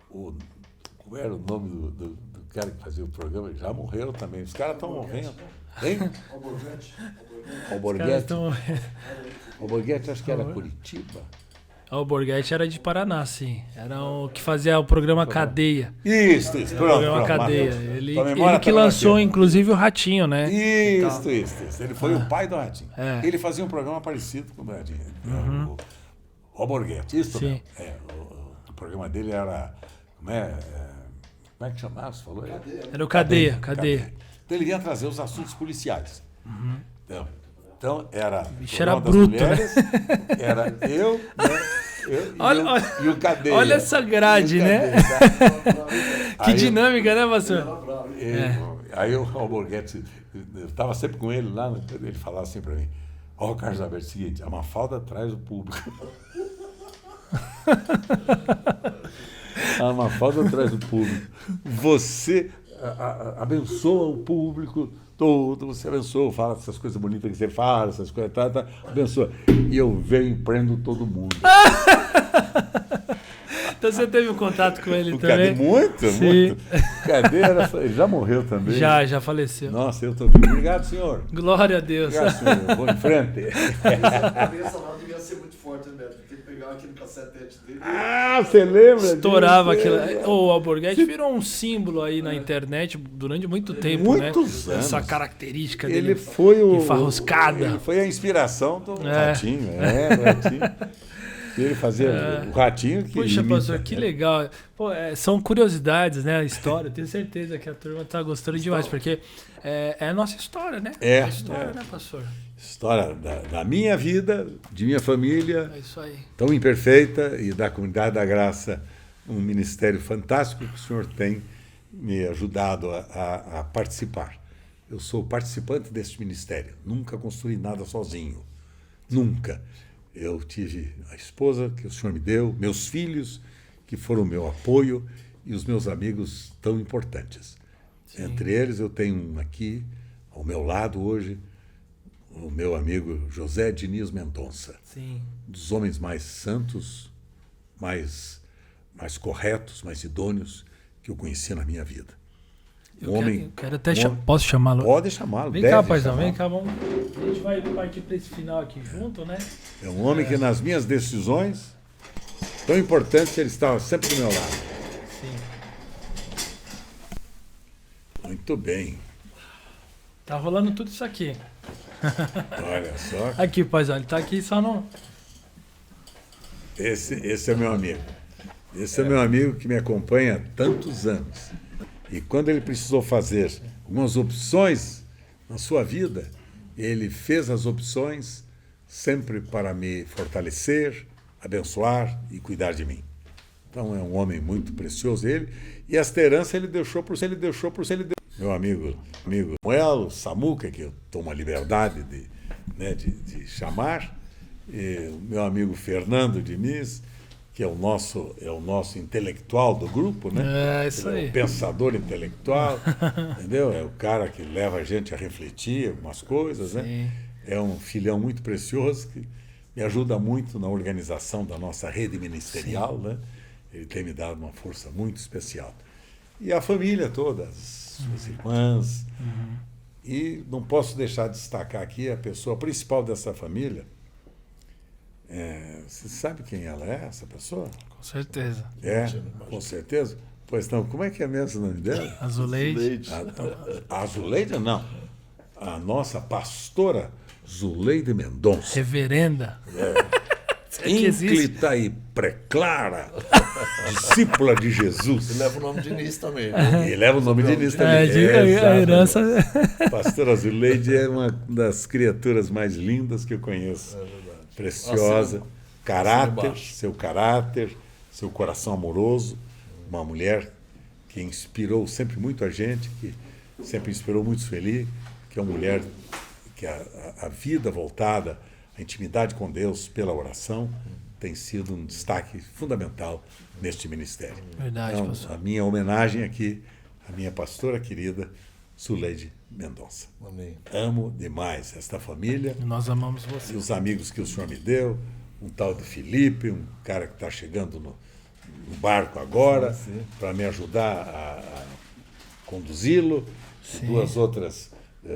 Como era o nome do cara que fazia o programa? Já morreram também. Os caras estão morrendo. Hein? Alborguete. Alborguete, acho que era Curitiba. O Alborguete era de Paraná, sim. Era o que fazia o programa Cadeia. Isso. Pronto. O programa Cadeia. Ele que lançou, inclusive, o Ratinho, né? Isso. Ele foi o pai do Ratinho. Ele fazia um programa parecido com o Ratinho. O Alborguete, isso mesmo. O programa dele era... Como é que chamava? Você falou? Era o Cadeia. Então ele vinha trazer os assuntos policiais. Então era... Era bruto, mulheres, né? Era eu, né? E o Cadeia. Olha essa grade, né? Que dinâmica, né, pastor? Aí o Alborguete, eu estava sempre com ele lá, ele falava assim para mim, Carlos Alberto, é o seguinte, a Mafalda traz o público. A Mafalda traz o público. Você abençoa o público todo, você abençoa, fala essas coisas bonitas que você fala, essas coisas, abençoa. E eu venho e prendo todo mundo. Então você teve um contato com ele também? Muito. Cadê? Ele já morreu também. Já faleceu. Nossa, eu estou aqui. Obrigado, senhor. Glória a Deus. Obrigado, senhor. Eu vou em frente. Essa cabeça lá devia ser muito forte, né, Beto? Porque ele pegava aquele cassete dele. Você lembra? Estourava aquilo. O Alborguete virou um símbolo aí na internet durante muito tempo, Muitos né? anos. Essa característica Ele dele. foi enfarroscada. Ele foi a inspiração do Ratinho. O Ratinho. Ele fazia o Ratinho que... Puxa, pastor, que legal. Pô, são curiosidades, né? A história. Eu tenho certeza que a turma está gostando demais, porque é a nossa história, né? A história, né, pastor? História da minha vida, de minha família. É isso aí. Tão imperfeita, e da Comunidade da Graça, um ministério fantástico que o senhor tem me ajudado a participar. Eu sou participante desse ministério. Nunca construí nada sozinho. Nunca. Eu tive a esposa que o senhor me deu, meus filhos, que foram o meu apoio, e os meus amigos tão importantes. Sim. Entre eles, eu tenho um aqui, ao meu lado hoje, o meu amigo José Diniz Mendonça. Sim. Dos homens mais santos, mais corretos, mais idôneos que eu conheci na minha vida. Quero até posso chamá-lo? Pode chamá-lo. Vem cá, paizão, vem cá. A gente vai partir para esse final aqui junto, né? É um homem que nas minhas decisões, tão importantes, ele estava sempre do meu lado. Sim. Muito bem. Tá rolando tudo isso aqui. Olha só. Aqui, paizão, ele tá aqui só no... Esse é meu amigo. Esse é meu amigo que me acompanha há tantos anos. E quando ele precisou fazer algumas opções na sua vida, ele fez as opções sempre para me fortalecer, abençoar e cuidar de mim. Então é um homem muito precioso ele. E esta herança ele deixou por ele deixou. Meu amigo Samuel, Samuca, que eu tomo a liberdade de chamar, e o meu amigo Fernando Diniz, que é o nosso intelectual do grupo, né? É, isso aí. É o pensador intelectual, entendeu? É o cara que leva a gente a refletir algumas coisas, Sim. né? É um filhão muito precioso que me ajuda muito na organização da nossa rede ministerial, né? Ele tem me dado uma força muito especial. E a família toda, as suas irmãs. E não posso deixar de destacar aqui a pessoa principal dessa família. Você sabe quem ela é, essa pessoa? Com certeza. Com certeza? Pois não, como é que é mesmo o nome dela? Azuleide. A Azuleide, não. A nossa pastora Zuleide Mendonça. Reverenda. Ínclita e preclara, discípula de Jesus. E leva o nome de Diniz também. Né? E leva o nome de Diniz também. A herança... Pastora Zuleide é uma das criaturas mais lindas que eu conheço. Preciosa, seu caráter, seu coração amoroso, uma mulher que inspirou sempre muito a gente, que sempre inspirou muito Sueli, que é uma mulher que a vida voltada, a intimidade com Deus pela oração tem sido um destaque fundamental neste ministério. Verdade, então, pastor. a minha homenagem aqui à minha pastora querida, Zuleide Mendonça. Amém. Amo demais esta família. Nós amamos E você. os amigos que o senhor me deu, um tal de Felipe, um cara que está chegando no barco agora, para me ajudar a conduzi-lo. Sim. Duas outras,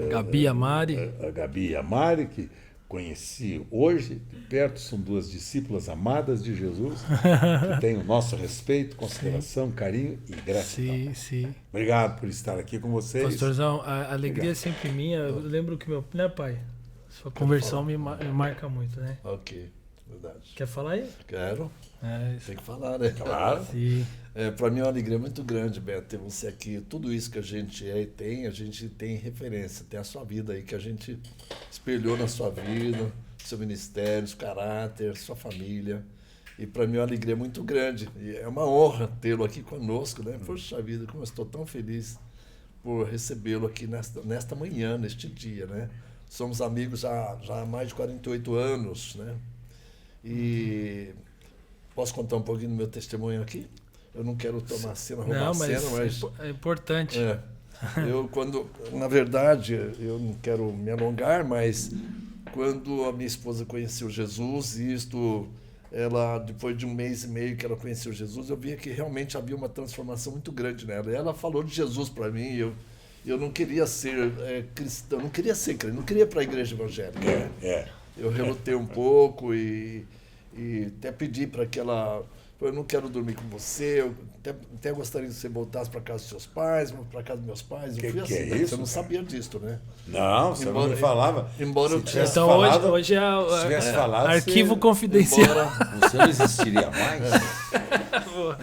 Gabi e a Mari. a Gabi e a Mari, que conheci hoje de perto, são duas discípulas amadas de Jesus, que têm o nosso respeito, consideração, carinho e gratidão. Sim, sim. Obrigado por estar aqui com vocês. Pastorzão, a alegria Obrigado. é sempre minha. Eu lembro que meu... Né, pai? Sua conversão me marca muito, né? Ok, verdade. Quer falar aí? Quero, É, isso. tem que falar, né? Claro. Sim. Para mim é uma alegria muito grande, Beto, ter você aqui. Tudo isso que a gente é e tem, a gente tem referência. Tem a sua vida aí, que a gente espelhou na sua vida, seu ministério, seu caráter, sua família. E para mim é uma alegria muito grande. E é uma honra tê-lo aqui conosco, né? Poxa vida, como eu estou tão feliz por recebê-lo aqui nesta manhã, neste dia, né? Somos amigos já há mais de 48 anos, né? E posso contar um pouquinho do meu testemunho aqui? Eu não quero tomar cena, roubar Não, cena, mas... é importante. Na verdade, eu não quero me alongar, mas quando a minha esposa conheceu Jesus, depois de um mês e meio que ela conheceu Jesus, eu via que realmente havia uma transformação muito grande nela. E ela falou de Jesus para mim, eu não queria ser cristão, não queria ser crente, não queria ir para a igreja evangélica. Né? Eu relutei um pouco e até pedi para que ela... Eu não quero dormir com você, eu até gostaria que você voltasse para casa dos seus pais, para casa dos meus pais. Eu fui assim, é né? isso, Você não cara? sabia disso, né? Não, você não me falava. Embora eu Se tivesse Então falado, hoje se tivesse falado, arquivo você- confidencial. Você não existiria mais?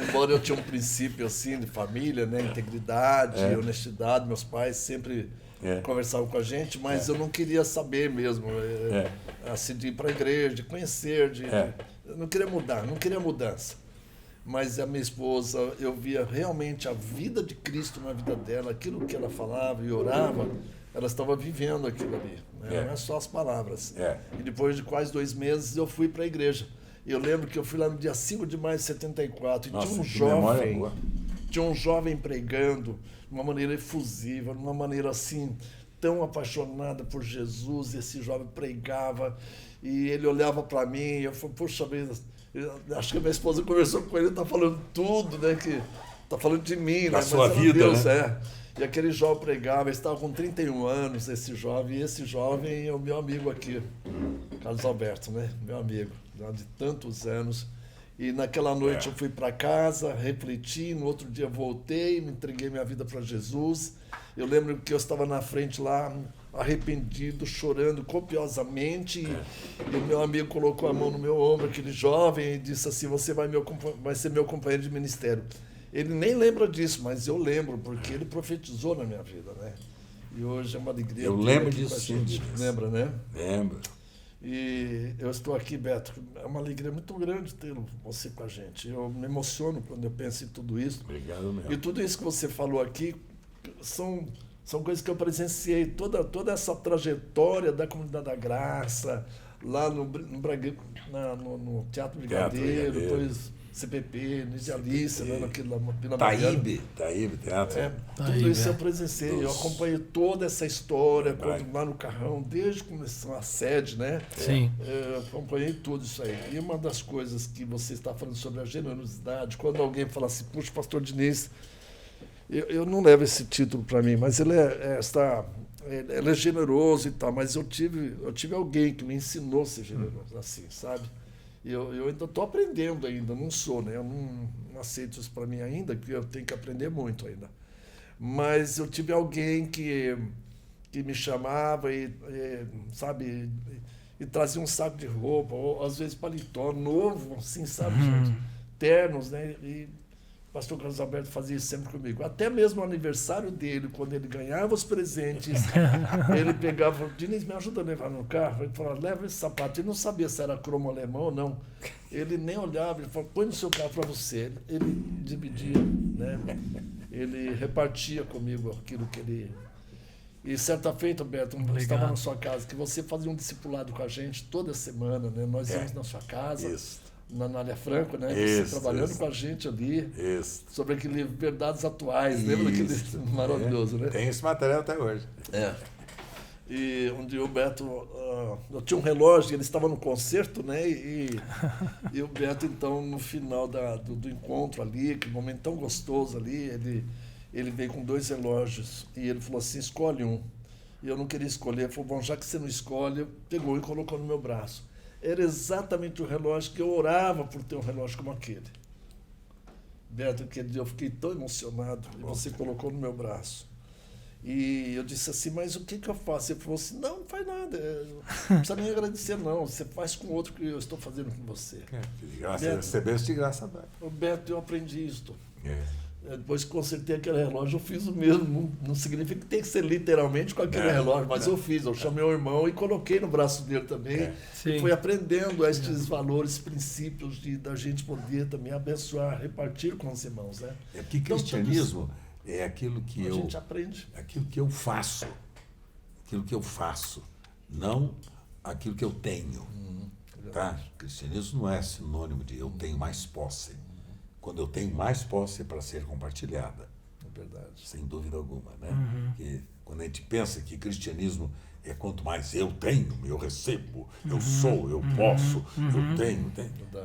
Embora eu tinha um princípio assim de família, né, integridade, honestidade, meus pais sempre conversavam com a gente, mas eu não queria saber mesmo, assim, de ir para a igreja, de conhecer, eu não queria mudar, não queria mudança. Mas a minha esposa, eu via realmente a vida de Cristo na vida dela, aquilo que ela falava e orava, ela estava vivendo aquilo ali, né? Não é só as palavras. E depois de quase 2 meses eu fui para a igreja. Eu lembro que eu fui lá no dia 5 de maio de 74 e Nossa, tinha um que memória jovem, boa. pregando de uma maneira efusiva, de uma maneira assim, tão apaixonada por Jesus. E esse jovem pregava e ele olhava para mim e eu falei, poxa vida, acho que a minha esposa conversou com ele, está falando tudo, né? Que está falando de mim, Da né? sua Mas era vida, Deus, né? E aquele jovem pregava, ele estava com 31 anos, esse jovem, e esse jovem é o meu amigo aqui, Carlos Alberto, né? Meu amigo, já de tantos anos. E naquela noite eu fui para casa, refleti, no outro dia voltei, me entreguei minha vida para Jesus. Eu lembro que eu estava na frente lá, arrependido, chorando copiosamente, e o meu amigo colocou a mão no meu ombro, aquele jovem, e disse assim, você vai ser meu companheiro de ministério. Ele nem lembra disso, mas eu lembro, porque ele profetizou na minha vida, né? E hoje é uma alegria. Eu tê-lo lembro aqui disso, com a sim, gente. Denis. Lembra, né? Lembro. E eu estou aqui, Beto, é uma alegria muito grande ter você com a gente. Eu me emociono quando eu penso em tudo isso. Obrigado mesmo. E tudo isso que você falou aqui são coisas que eu presenciei, toda essa trajetória da Comunidade da Graça, lá no Teatro Brigadeiro, depois CPP, Nidialice, né, naquela Vila Mariana. Taíbe, teatro. Tudo isso eu presenciei, eu acompanhei toda essa história, quando, lá no Carrão, desde que começou a sede, né? Sim. Eu acompanhei tudo isso aí. E uma das coisas que você está falando sobre a generosidade, quando alguém fala assim, puxa, pastor Diniz, eu não levo esse título para mim, mas ele é generoso e tal, mas eu tive alguém que me ensinou a ser generoso, assim, sabe? Eu ainda estou aprendendo ainda, não sou, né? Eu não aceito isso para mim ainda, porque eu tenho que aprender muito ainda. Mas eu tive alguém que me chamava sabe, e trazia um saco de roupa, ou às vezes paletó novo, assim, sabe, gente? Ternos, né? E o pastor Carlos Alberto fazia isso sempre comigo. Até mesmo no aniversário dele, quando ele ganhava os presentes, ele pegava, Diniz, me ajuda a levar no carro. Ele falava, leva esse sapato. Ele não sabia se era cromo alemão ou não. Ele nem olhava, ele falava, põe no seu carro para você. Ele dividia, né? Ele repartia comigo aquilo que ele... E certa feita, Beto, eu estava na sua casa, que você fazia um discipulado com a gente toda semana, né? Nós íamos na sua casa. Isso. na Anália Franco, né? Isso, Você trabalhando isso. com a gente ali, Isso. sobre aquele livro Verdades Atuais, lembra daquele Isso. maravilhoso, né? Tem esse material até hoje. É. E um dia o Beto, eu tinha um relógio, ele estava no concerto, né? E o Beto, então, no final do encontro ali, aquele momento tão gostoso ali, ele veio com 2 relógios e ele falou assim, escolhe um. E eu não queria escolher, ele falou, bom, já que você não escolhe, pegou e colocou no meu braço. Era exatamente o relógio que eu orava por ter um relógio como aquele. Beto, aquele dia eu fiquei tão emocionado e você colocou no meu braço. E eu disse assim, mas o que eu faço? Ele falou assim, não faz nada, não precisa nem agradecer não, você faz com outro que eu estou fazendo com você. De graça, Beto, recebeste de graça. Ô Beto, eu aprendi isto. É. Depois que consertei aquele relógio, eu fiz o mesmo. Não significa que tem que ser literalmente com aquele relógio, mas eu fiz. Eu chamei o irmão e coloquei no braço dele também. E fui aprendendo estes valores, princípios da gente poder também abençoar, repartir com os irmãos. Né? É porque cristianismo é aquilo que a gente aprende. Aquilo que eu faço. Aquilo que eu faço. Não aquilo que eu tenho. Tá? Cristianismo não é sinônimo de eu tenho mais posse. Quando eu tenho mais posse é para ser compartilhada. É verdade. Sem dúvida alguma. Né? Porque quando a gente pensa que cristianismo é quanto mais eu tenho, eu recebo, eu sou, eu posso, eu tenho.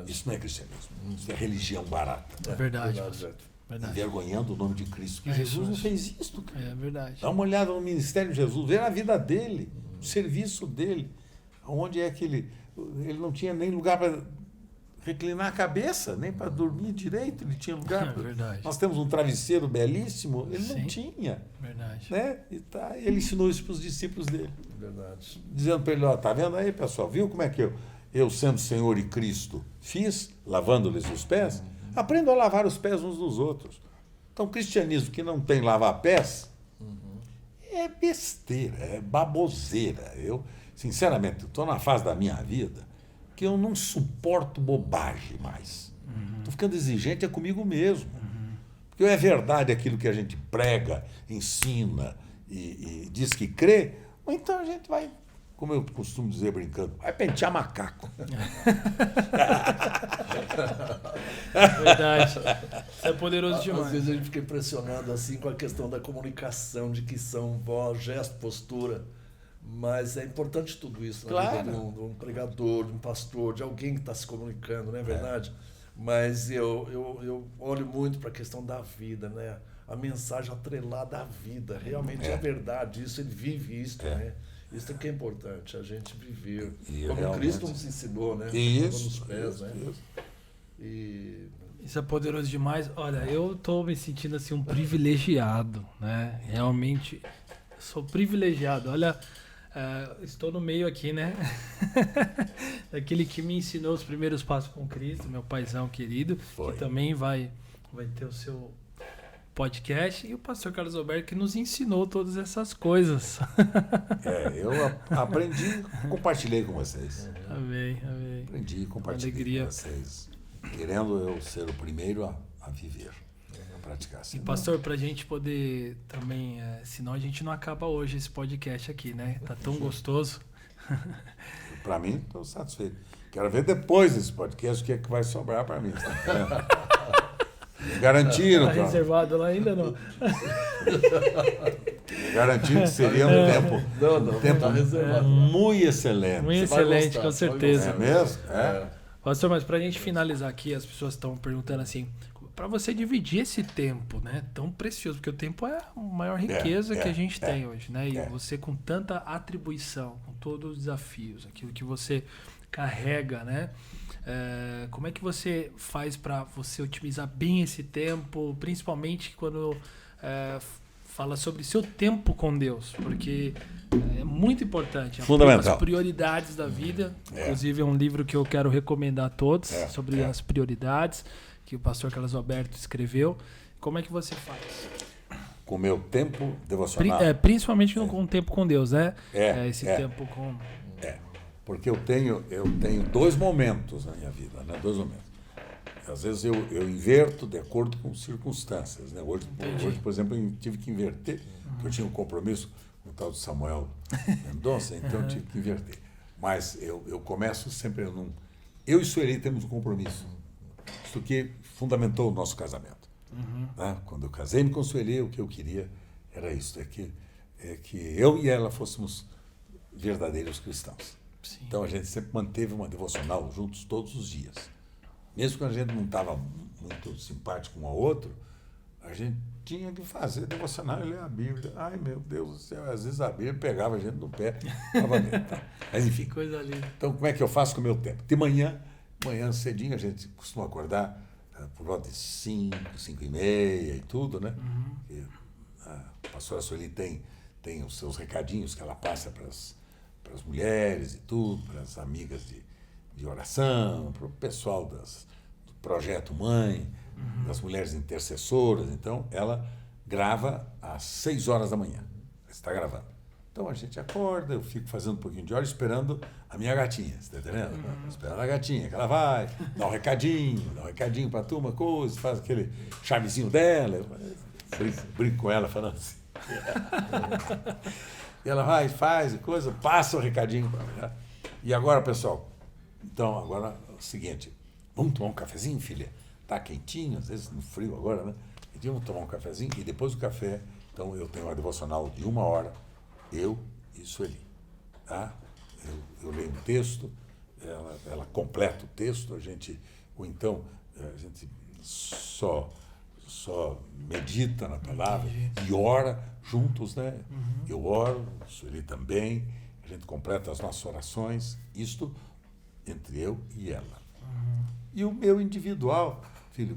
Isso não é cristianismo. Isso é religião barata. É verdade. Verdade. Envergonhando o nome de Cristo. Porque Jesus não fez isso, cara. É verdade. Dá uma olhada no ministério de Jesus, vê a vida dele, o serviço dele. Onde é que ele não tinha nem lugar para reclinar a cabeça, nem para dormir direito, ele tinha lugar. Verdade. Nós temos um travesseiro belíssimo, ele não tinha. Verdade. Né? Ele ensinou isso para os discípulos dele. Verdade. Dizendo para ele, ó, tá vendo aí, pessoal? Viu como é que eu sendo Senhor e Cristo, fiz, lavando-lhes os pés? Aprendam a lavar os pés uns dos outros. Então, cristianismo que não tem lavar pés é besteira, é baboseira. Eu, sinceramente, estou na fase da minha vida que eu não suporto bobagem mais. Estou ficando exigente comigo mesmo. Porque é verdade aquilo que a gente prega, ensina e diz que crê, ou então a gente vai, como eu costumo dizer brincando, vai pentear macaco. Verdade. Isso é poderoso demais. Às vezes a gente fica impressionado assim com a questão da comunicação, de dicção, voz, gesto, postura. Mas é importante tudo isso na vida de um pregador, de um pastor, de alguém que está se comunicando, não é verdade? Mas eu olho muito para a questão da vida, né? A mensagem atrelada à vida. Realmente é verdade isso, ele vive isso, né? Isso é que é importante, a gente viver. Como Cristo nos ensinou, né? Isso, nos pés, isso, né? Isso. Isso é poderoso demais. Olha, eu tô me sentindo assim um privilegiado, né? Realmente sou privilegiado. Olha, estou no meio aqui, né? Daquele que me ensinou os primeiros passos com Cristo, meu paizão querido, que também vai ter o seu podcast, e o pastor Carlos Alberto que nos ensinou todas essas coisas. Eu aprendi, compartilhei com vocês. Amém. Aprendi e compartilhei com vocês. Querendo eu ser o primeiro a viver, a praticar. E pastor, pra gente poder também, senão a gente não acaba hoje esse podcast aqui, né? Tá tão gostoso. Para mim, estou satisfeito. Quero ver depois desse podcast o que é que vai sobrar para mim. Garantiram, tá reservado lá ainda não? Garantindo que seria um tempo tá reservado. muito excelente. Muito excelente, com certeza. É mesmo? Pastor, mas pra gente finalizar aqui, as pessoas estão perguntando assim, para você dividir esse tempo, né, tão precioso, porque o tempo é a maior riqueza que a gente tem hoje, né? E você com tanta atribuição, com todos os desafios, aquilo que você carrega, né? Como é que você faz para você otimizar bem esse tempo, principalmente quando fala sobre seu tempo com Deus, porque é muito importante. Fundamental. As prioridades da vida, inclusive é um livro que eu quero recomendar a todos sobre as prioridades que o pastor Carlos Alberto escreveu. Como é que você faz? Com o meu tempo devocional. Principalmente com o tempo com Deus, né? Esse tempo com... Porque eu tenho 2 momentos na minha vida, né? 2 momentos. Às vezes eu inverto de acordo com circunstâncias, né? Hoje, por exemplo, eu tive que inverter, porque eu tinha um compromisso com o tal de Samuel Mendonça, então eu tive que inverter. Mas eu começo sempre eu e Sueli temos um compromisso. Isso que fundamentou o nosso casamento. Né? Quando eu casei-me com Sueli, o que eu queria era isso, é que eu e ela fôssemos verdadeiros cristãos. Sim. Então a gente sempre manteve uma devocional juntos todos os dias. Mesmo quando a gente não estava muito simpático um ao outro, a gente tinha que fazer devocional e ler a Bíblia. Ai, meu Deus do céu, às vezes a Bíblia pegava a gente no pé novamente. Mas enfim. Que coisa linda. Então, como é que eu faço com o meu tempo? De manhã cedinho, a gente costuma acordar por volta de 5, 5h30 e tudo, né? E a pastora Sueli tem os seus recadinhos que ela passa para as mulheres e tudo, para as amigas de oração, para o pessoal do Projeto Mãe, das mulheres intercessoras. Então, ela grava às 6 horas da manhã. Está gravando. Então, a gente acorda, eu fico fazendo um pouquinho de hora esperando a minha gatinha, você está entendendo? Esperando a gatinha, que ela vai, dá um recadinho para a turma, coisa, faz aquele charmezinho dela. Eu brinco com ela falando assim. E ela vai, faz coisa, passa o recadinho para ela. E agora, pessoal, então, agora é o seguinte, vamos tomar um cafezinho, filha? Tá quentinho, às vezes no frio agora, né? Vamos tomar um cafezinho e depois do café, então eu tenho uma devocional de 1 hora, eu e Sueli. Tá? Eu leio um texto, ela completa o texto, ou então a gente só medita na palavra e ora juntos, né? Eu oro, Sueli também, a gente completa as nossas orações, isto entre eu e ela. E o meu individual, filho,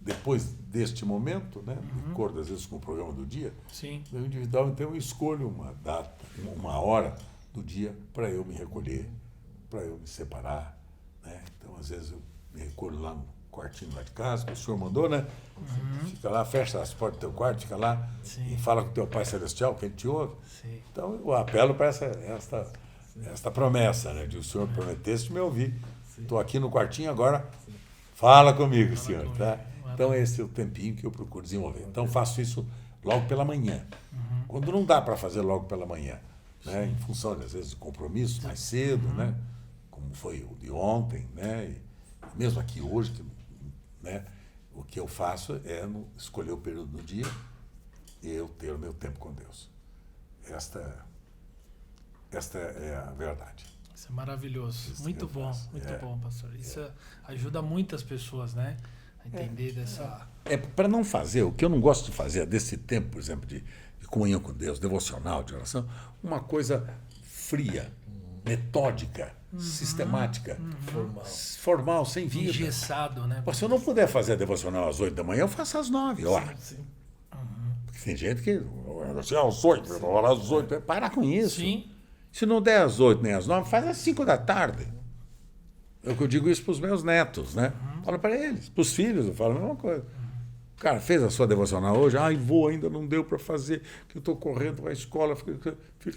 depois deste momento, né, de acordo às vezes com o programa do dia, Sim. meu individual, então eu escolho uma data, uma hora do dia para eu me recolher, para eu me separar, né? Então, às vezes eu me recolho lá no quartinho lá de casa, que o senhor mandou, né? Fica lá, fecha as portas do teu quarto, fica lá. Sim. E fala com o teu Pai Celestial, que ele te ouve. Sim. Então, eu apelo para esta promessa, né? De o senhor prometesse me ouvir. Estou aqui no quartinho agora, fala comigo, senhor, tá? Então, esse é o tempinho que eu procuro desenvolver. Então, faço isso logo pela manhã. Quando não dá para fazer logo pela manhã, né? Em função, às vezes, de compromisso mais cedo, né? Como foi o de ontem, né? E mesmo aqui hoje, né? O que eu faço é escolher o período do dia e eu ter o meu tempo com Deus. Esta é a verdade. Isso é maravilhoso. Isso muito bom, faço. muito bom, pastor. Isso ajuda muitas pessoas, né? A entender dessa... Para não fazer, o que eu não gosto de fazer desse tempo, por exemplo, de comunhão com Deus, devocional, de oração, uma coisa fria, metódica, sistemática, formal, sem vida. Engessado, né? Pô, se eu não puder fazer a devocional às 8 da manhã, eu faço às 9 horas. Sim. Porque tem gente que assim, às 8, às 8, para com isso. Sim. Se não der às 8 nem às 9, faz às 5 da tarde. Eu digo isso para os meus netos, né? Falo para eles, para os filhos, eu falo a mesma coisa. Cara, fez a sua devocional hoje? Ai, ainda não deu para fazer, que eu estou correndo para a escola. Filho,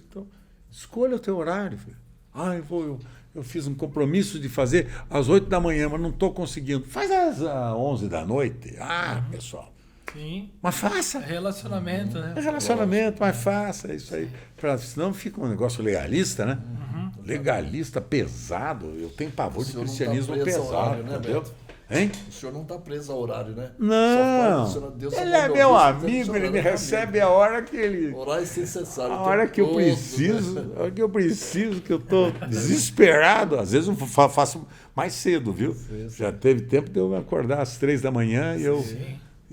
então, escolha o teu horário, filho. Ai, eu fiz um compromisso de fazer às 8 da manhã, mas não estou conseguindo. Faz às 11 da noite. Pessoal. Sim. Mas faça. Relacionamento, né? É relacionamento, mas faça isso aí. Senão fica um negócio legalista, né? Legalista, pesado. Eu tenho pavor de cristianismo pesado, horário, né, entendeu? Beto? Hein? O senhor não está preso ao horário, né? Não. Deus ele é meu amigo, ele me recebe a hora que ele... Orar sem cessar. A hora que eu preciso, a hora que eu preciso, que eu estou desesperado. Às vezes eu faço mais cedo, viu? Sim. Já teve tempo de eu me acordar às 3 da manhã e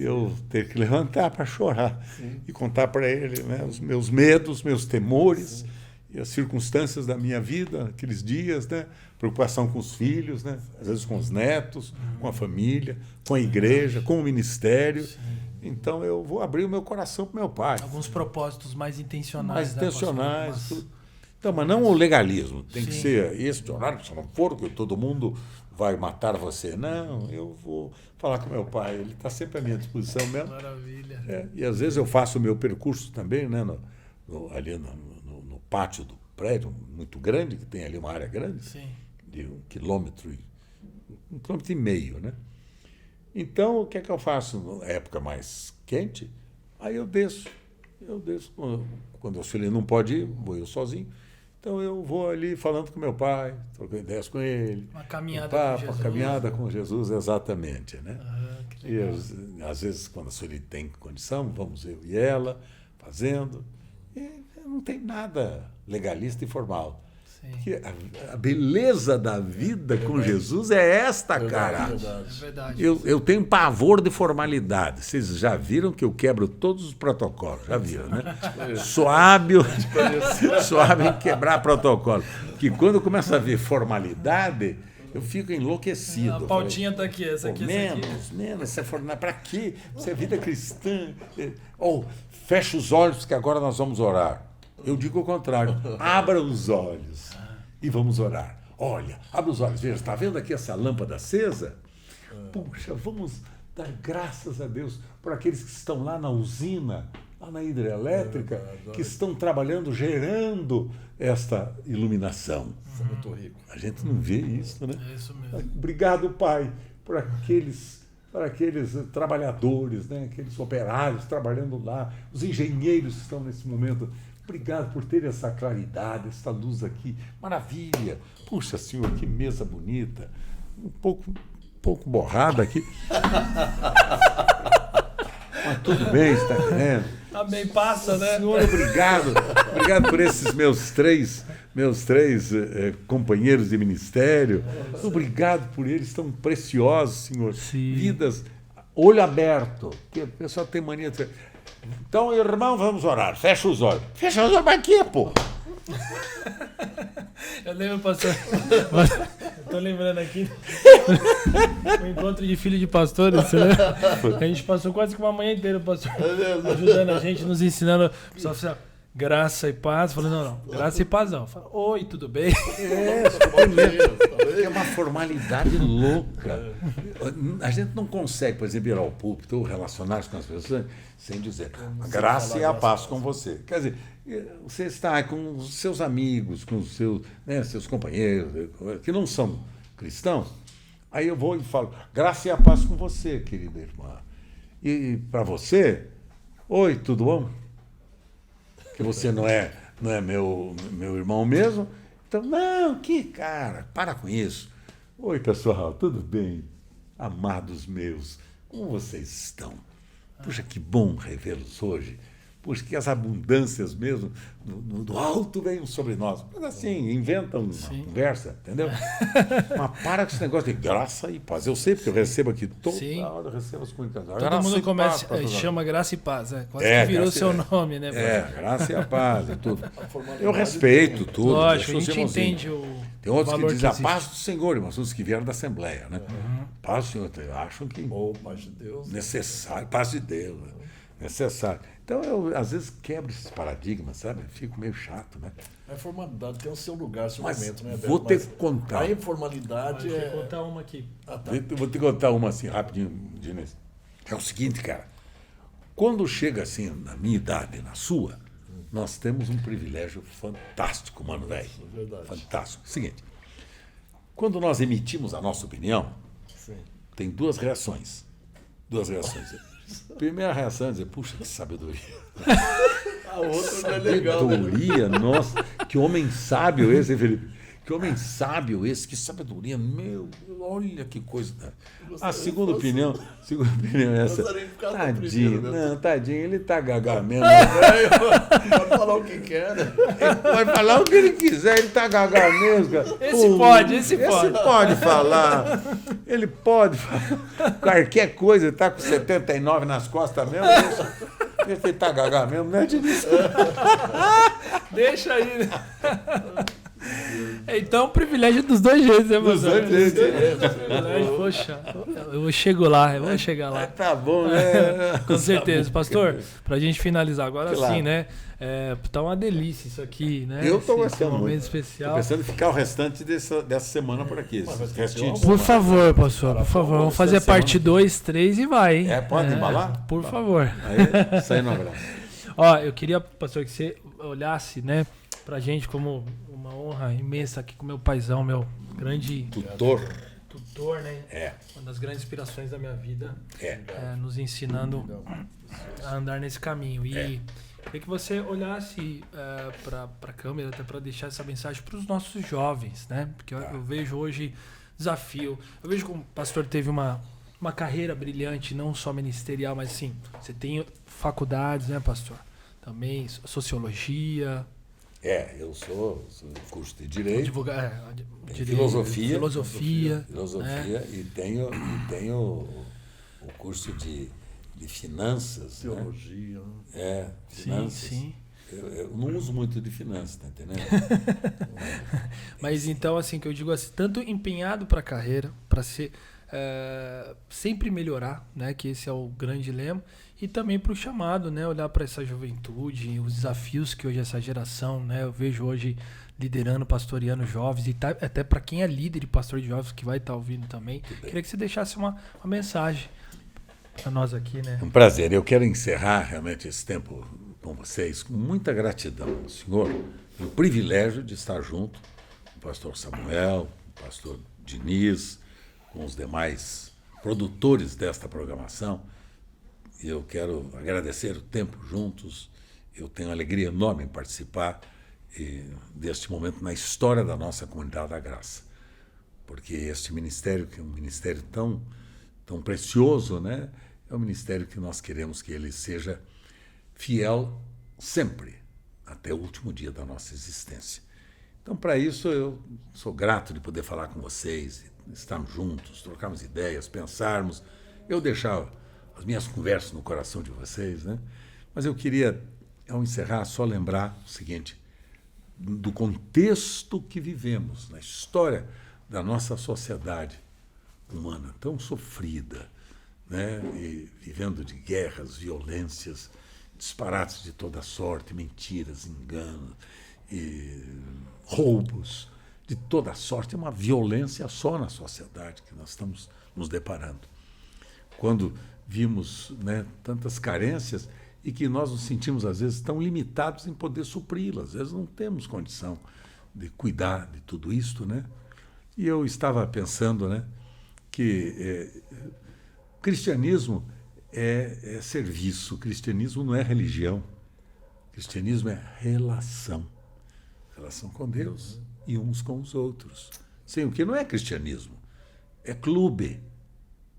eu ter que levantar para chorar. Sim. E contar para ele, né, os meus medos, meus temores. Sim. E as circunstâncias da minha vida, aqueles dias, né? Preocupação com os filhos, né? Às vezes com os netos, com a família, com a igreja, com o ministério. Sim. Então eu vou abrir o meu coração para o meu pai. Alguns propósitos mais intencionais. Mais intencionais. Tudo. Então, mas não o legalismo. Tem que ser este horário, se não for, que todo mundo vai matar você. Não, eu vou falar com meu pai. Ele está sempre à minha disposição mesmo. Maravilha. E às vezes eu faço o meu percurso também, né? Ali no pátio do prédio, muito grande, que tem ali uma área grande, de 1,5 quilômetro, 1,5 quilômetro, né? Então, o que é que eu faço na época mais quente? Aí eu desço. Quando o filho não pode ir, vou eu sozinho. Então eu vou ali falando com meu pai, trocando ideias com ele. Uma caminhada com com Jesus. Uma caminhada com Jesus, exatamente. Né? Que E legal. às vezes, quando a Sueli tem condição, vamos eu e ela fazendo. E não tem nada legalista e formal. Sim. Porque a beleza da vida com Jesus é esta, cara. É verdade. Eu tenho pavor de formalidade. Vocês já viram que eu quebro todos os protocolos? Já viram, né? Sou hábil em quebrar protocolo. Porque quando eu começo a ver formalidade, eu fico enlouquecido. A pautinha tá aqui, essa aqui, essa aqui. Menos, essa formalidade. Para quê? Isso é vida cristã. Ou fecha os olhos, porque agora nós vamos orar. Eu digo o contrário. Abra os olhos e vamos orar. Olha, abre os olhos. Veja, está vendo aqui essa lâmpada acesa? Puxa, vamos dar graças a Deus por aqueles que estão lá na usina, lá na hidrelétrica, que estão trabalhando, gerando esta iluminação. Isso é muito rico. A gente não vê isso, né? É isso mesmo. Obrigado, Pai, por aqueles trabalhadores, né? Aqueles operários trabalhando lá, os engenheiros que estão nesse momento. Obrigado por ter essa claridade, essa luz aqui. Maravilha! Puxa, Senhor, que mesa bonita. Um pouco borrada aqui. Mas tudo bem, está entendendo? Amém, passa, né? Senhor, obrigado. Obrigado por esses meus três companheiros de ministério. Obrigado por eles, tão preciosos, Senhor. Sim. Vidas, olho aberto. Que o pessoal tem mania de... Então, irmão, vamos orar. Fecha os olhos. Fecha os olhos para quê, pô? Eu lembro, pastor. Eu tô lembrando aqui. O encontro de filho de pastores, você lembra? A gente passou quase que uma manhã inteira, pastor, ajudando a gente, nos ensinando. O pessoal assim, ó, graça e paz. Falando, não, graça e paz não. Fala, oi, tudo bem? É uma formalidade louca. A gente não consegue, por exemplo, ir ao púlpito ou relacionar-se com as pessoas sem dizer a graça e a paz com você. Quer dizer, você está com os seus amigos, com os seus companheiros, que não são cristãos, aí eu vou e falo, graça e a paz com você, querida irmã. E para você, oi, tudo bom? Que você não é meu irmão mesmo? Então, não, que cara, para com isso. Oi, pessoal, tudo bem? Amados meus, como vocês estão? Puxa, que bom revê-los hoje. Puxa, que as abundâncias mesmo do alto venham sobre nós. Mas assim, inventam uma conversa, entendeu? Mas para com esse negócio de graça e paz. Eu sei, porque eu recebo aqui toda hora, eu recebo as comunicações. Todo mundo começa, chama graça e paz, né? Quase que virou seu nome, né? Graça e a paz, é tudo. Eu respeito tudo. Lógico, a gente entende o Tem outros que dizem a existe. paz do Senhor, mas uns que vieram da Assembleia, né? Paz do Senhor, acham que Paz de Deus. necessário, paz de Deus, né? Necessário. Então, eu, às vezes, quebro esses paradigmas, sabe? Fico meio chato, né? A informalidade tem o seu lugar, seu Mas momento, né, vou Beto? ter Mas que contar. A informalidade Deixa eu é... contar uma aqui. Ah, tá. Eu vou te contar uma assim, rapidinho, Diniz. É o seguinte, cara. Quando chega assim, na minha idade, na sua, nós temos um privilégio fantástico, mano, velho. Verdade. Fantástico. Seguinte. Quando nós emitimos a nossa opinião, Sim. tem duas reações. Primeira reação é dizer, puxa, que sabedoria. A outra não é legal, né? Sabedoria, nossa, que homem sábio esse, Felipe. Que homem sábio esse, que sabedoria, meu, olha que coisa. A segunda opinião é essa. Gostaria de ficar no Tadinho, primeiro, né? não, tadinho, ele tá gagá mesmo. Pode falar o que quer, né? Ele pode falar o que ele quiser, ele tá gagá mesmo, cara. Esse pode. Esse pode falar. Ele pode falar. Qualquer coisa, ele tá com 79 nas costas mesmo. Deixa ele tá gagá mesmo, né, Diniz? Deixa aí. Então, privilégio dos dois jeitos, né, Dos pastor? dois jeitos. Privilégio, poxa, eu chego lá, eu vou chegar lá. Tá bom, né? Com certeza. Pastor, pra gente finalizar agora Claro. sim, né? Tá uma delícia isso aqui, né? Eu tô Esse gostando momento muito. especial. Tô pensando em ficar o restante dessa semana por aqui. Esses restinhos de Por semana. favor, pastor, por favor. Vamos fazer a parte 2, 3 e vai, hein? Pode embalar? Por favor. Aí, sai no abraço. Ó, eu queria, pastor, que você olhasse, né, pra gente como uma honra imensa aqui com meu paizão, meu grande Tutor. tutor, né? É. Uma das grandes inspirações da minha vida, É. nos ensinando a andar nesse caminho. E Queria que você olhasse para a câmera, até para deixar essa mensagem para os nossos jovens, né? Porque eu vejo hoje desafio. Eu vejo como o pastor teve uma carreira brilhante, não só ministerial, mas assim, você tem faculdades, né, pastor? Também sociologia. Eu sou curso de Direito, Direito, Filosofia, né? e tenho o curso de Finanças. Teologia. Né? Finanças. Sim. Eu não uso muito de finanças, tá entendendo? Mas então, assim, que eu digo assim, tanto empenhado para a carreira, para ser sempre melhorar, né? Que esse é o grande lema, e também para o chamado, né? Olhar para essa juventude, os desafios que hoje essa geração, né? Eu vejo hoje liderando, pastoreando jovens, e até para quem é líder e pastor de jovens que vai estar ouvindo também. Queria que você deixasse uma mensagem para nós aqui, né? Um prazer. Eu quero encerrar realmente esse tempo com vocês com muita gratidão ao Senhor pelo privilégio de estar junto com o pastor Samuel, com o pastor Diniz, com os demais produtores desta programação. E eu quero agradecer o tempo juntos. Eu tenho alegria enorme em participar deste momento na história da nossa Comunidade da Graça. Porque este ministério, que é um ministério tão precioso, né? É um ministério que nós queremos que ele seja fiel sempre, até o último dia da nossa existência. Então, para isso, eu sou grato de poder falar com vocês, estarmos juntos, trocarmos ideias, pensarmos, eu deixar as minhas conversas no coração de vocês, né? Mas eu queria, ao encerrar, só lembrar o seguinte, do contexto que vivemos, na história da nossa sociedade humana tão sofrida, né? E vivendo de guerras, violências, disparates de toda sorte, mentiras, enganos, e roubos de toda sorte. É uma violência só na sociedade que nós estamos nos deparando. Quando vimos, né, tantas carências e que nós nos sentimos, às vezes, tão limitados em poder supri-las. Às vezes não temos condição de cuidar de tudo isto, né? E eu estava pensando, né, que cristianismo é serviço, cristianismo não é religião, cristianismo é relação com Deus e uns com os outros. Sem o que não é cristianismo, é clube.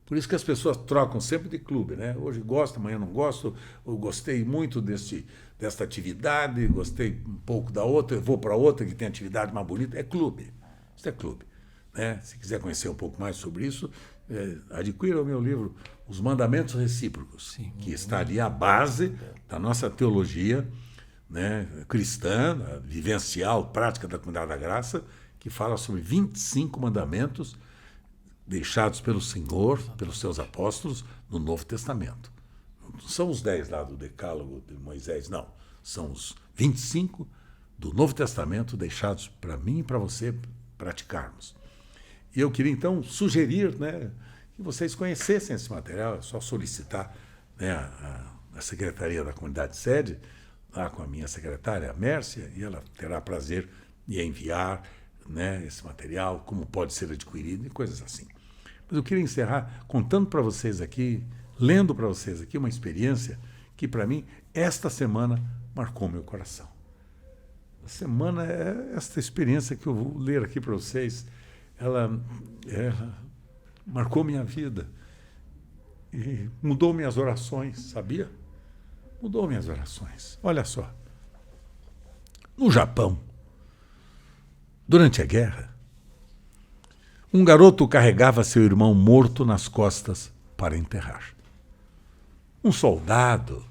Por isso que as pessoas trocam sempre de clube, né? Hoje gosto, amanhã não gosto, eu gostei muito desta atividade, gostei um pouco da outra, eu vou para outra que tem atividade mais bonita, é clube. Isso é clube. Né? Se quiser conhecer um pouco mais sobre isso, adquira o meu livro Os Mandamentos Recíprocos, sim, que está ali a base da nossa teologia, né, cristã, vivencial, prática da Comunidade da Graça, que fala sobre 25 mandamentos deixados pelo Senhor, pelos seus apóstolos, no Novo Testamento. Não são os 10 lá do Decálogo de Moisés, não. São os 25 do Novo Testamento deixados para mim e para você praticarmos. E eu queria, então, sugerir, né, que vocês conhecessem esse material. É só solicitar, né, a Secretaria da Comunidade Sede, lá com a minha secretária, a Mércia, e ela terá prazer em enviar, né, esse material, como pode ser adquirido e coisas assim. Mas eu queria encerrar contando para vocês aqui, lendo para vocês aqui uma experiência que, para mim, esta semana marcou meu coração. A semana é esta experiência que eu vou ler aqui para vocês. Ela marcou minha vida e mudou minhas orações, sabia? Mudou minhas orações. Olha só. No Japão, durante a guerra, um garoto carregava seu irmão morto nas costas para enterrar. Um soldado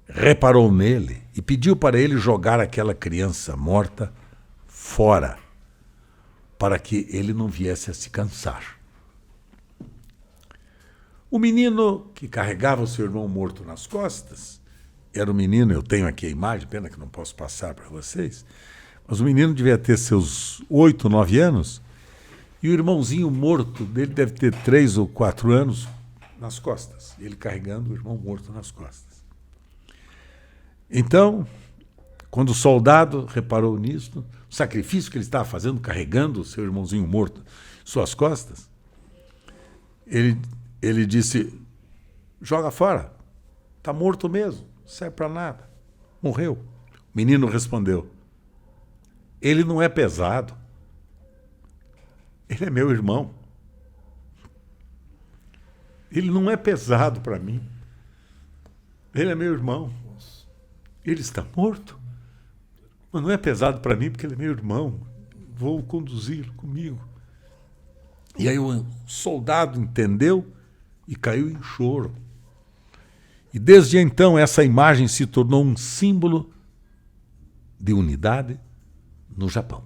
reparou nele e pediu para ele jogar aquela criança morta fora, para que ele não viesse a se cansar. O menino que carregava o seu irmão morto nas costas era um menino, eu tenho aqui a imagem, pena que não posso passar para vocês, mas o menino devia ter seus 8, 9 anos, e o irmãozinho morto dele deve ter 3 ou 4 anos nas costas, ele carregando o irmão morto nas costas. Então, quando o soldado reparou nisso, o sacrifício que ele estava fazendo, carregando o seu irmãozinho morto em suas costas, ele disse, joga fora, está morto mesmo, não serve para nada. Morreu. O menino respondeu: ele não é pesado. Ele é meu irmão. Ele não é pesado para mim. Ele é meu irmão. Ele está morto. Mas não é pesado para mim porque ele é meu irmão. Vou conduzi-lo comigo. E aí o soldado entendeu e caiu em choro. E desde então essa imagem se tornou um símbolo de unidade no Japão.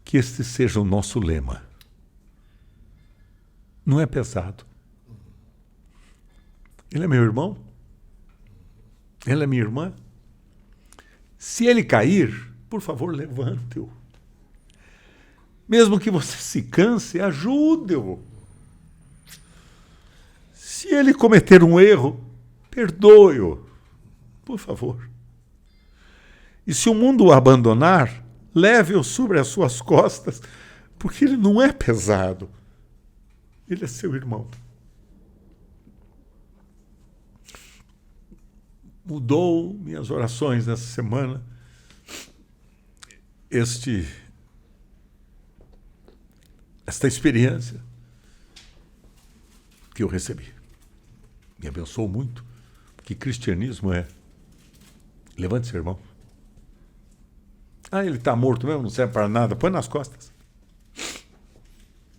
Que este seja o nosso lema. Não é pesado. Ele é meu irmão. Ela é minha irmã. Se ele cair, por favor, levante-o. Mesmo que você se canse, ajude-o. Se ele cometer um erro, perdoe-o, por favor. E se o mundo o abandonar, leve-o sobre as suas costas, porque ele não é pesado. Ele é seu irmão. Mudou minhas orações nessa semana esta experiência que eu recebi. Me abençoou muito, porque cristianismo é: levante seu irmão. Ah, ele está morto mesmo, não serve para nada. Põe nas costas.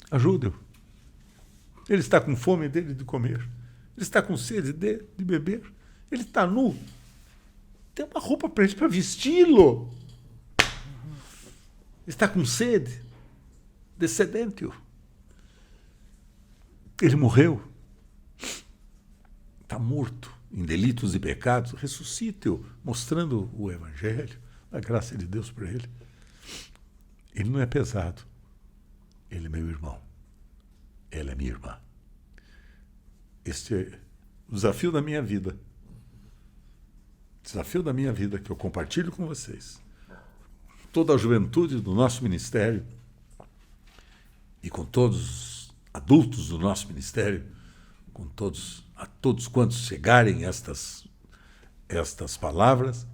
Ajude-o. Ele está com fome dele de comer. Ele está com sede de beber. Ele está nu. Tem uma roupa para ele para vesti-lo. Está com sede. Descedente-o. Ele morreu. Está morto em delitos e pecados. Ressuscite-o, mostrando o Evangelho, a graça de Deus para ele. Ele não é pesado. Ele é meu irmão. Ela é minha irmã. Este é o desafio da minha vida. Desafio da minha vida que eu compartilho com vocês. Toda a juventude do nosso ministério e com todos os adultos do nosso ministério, a todos quantos chegarem estas palavras,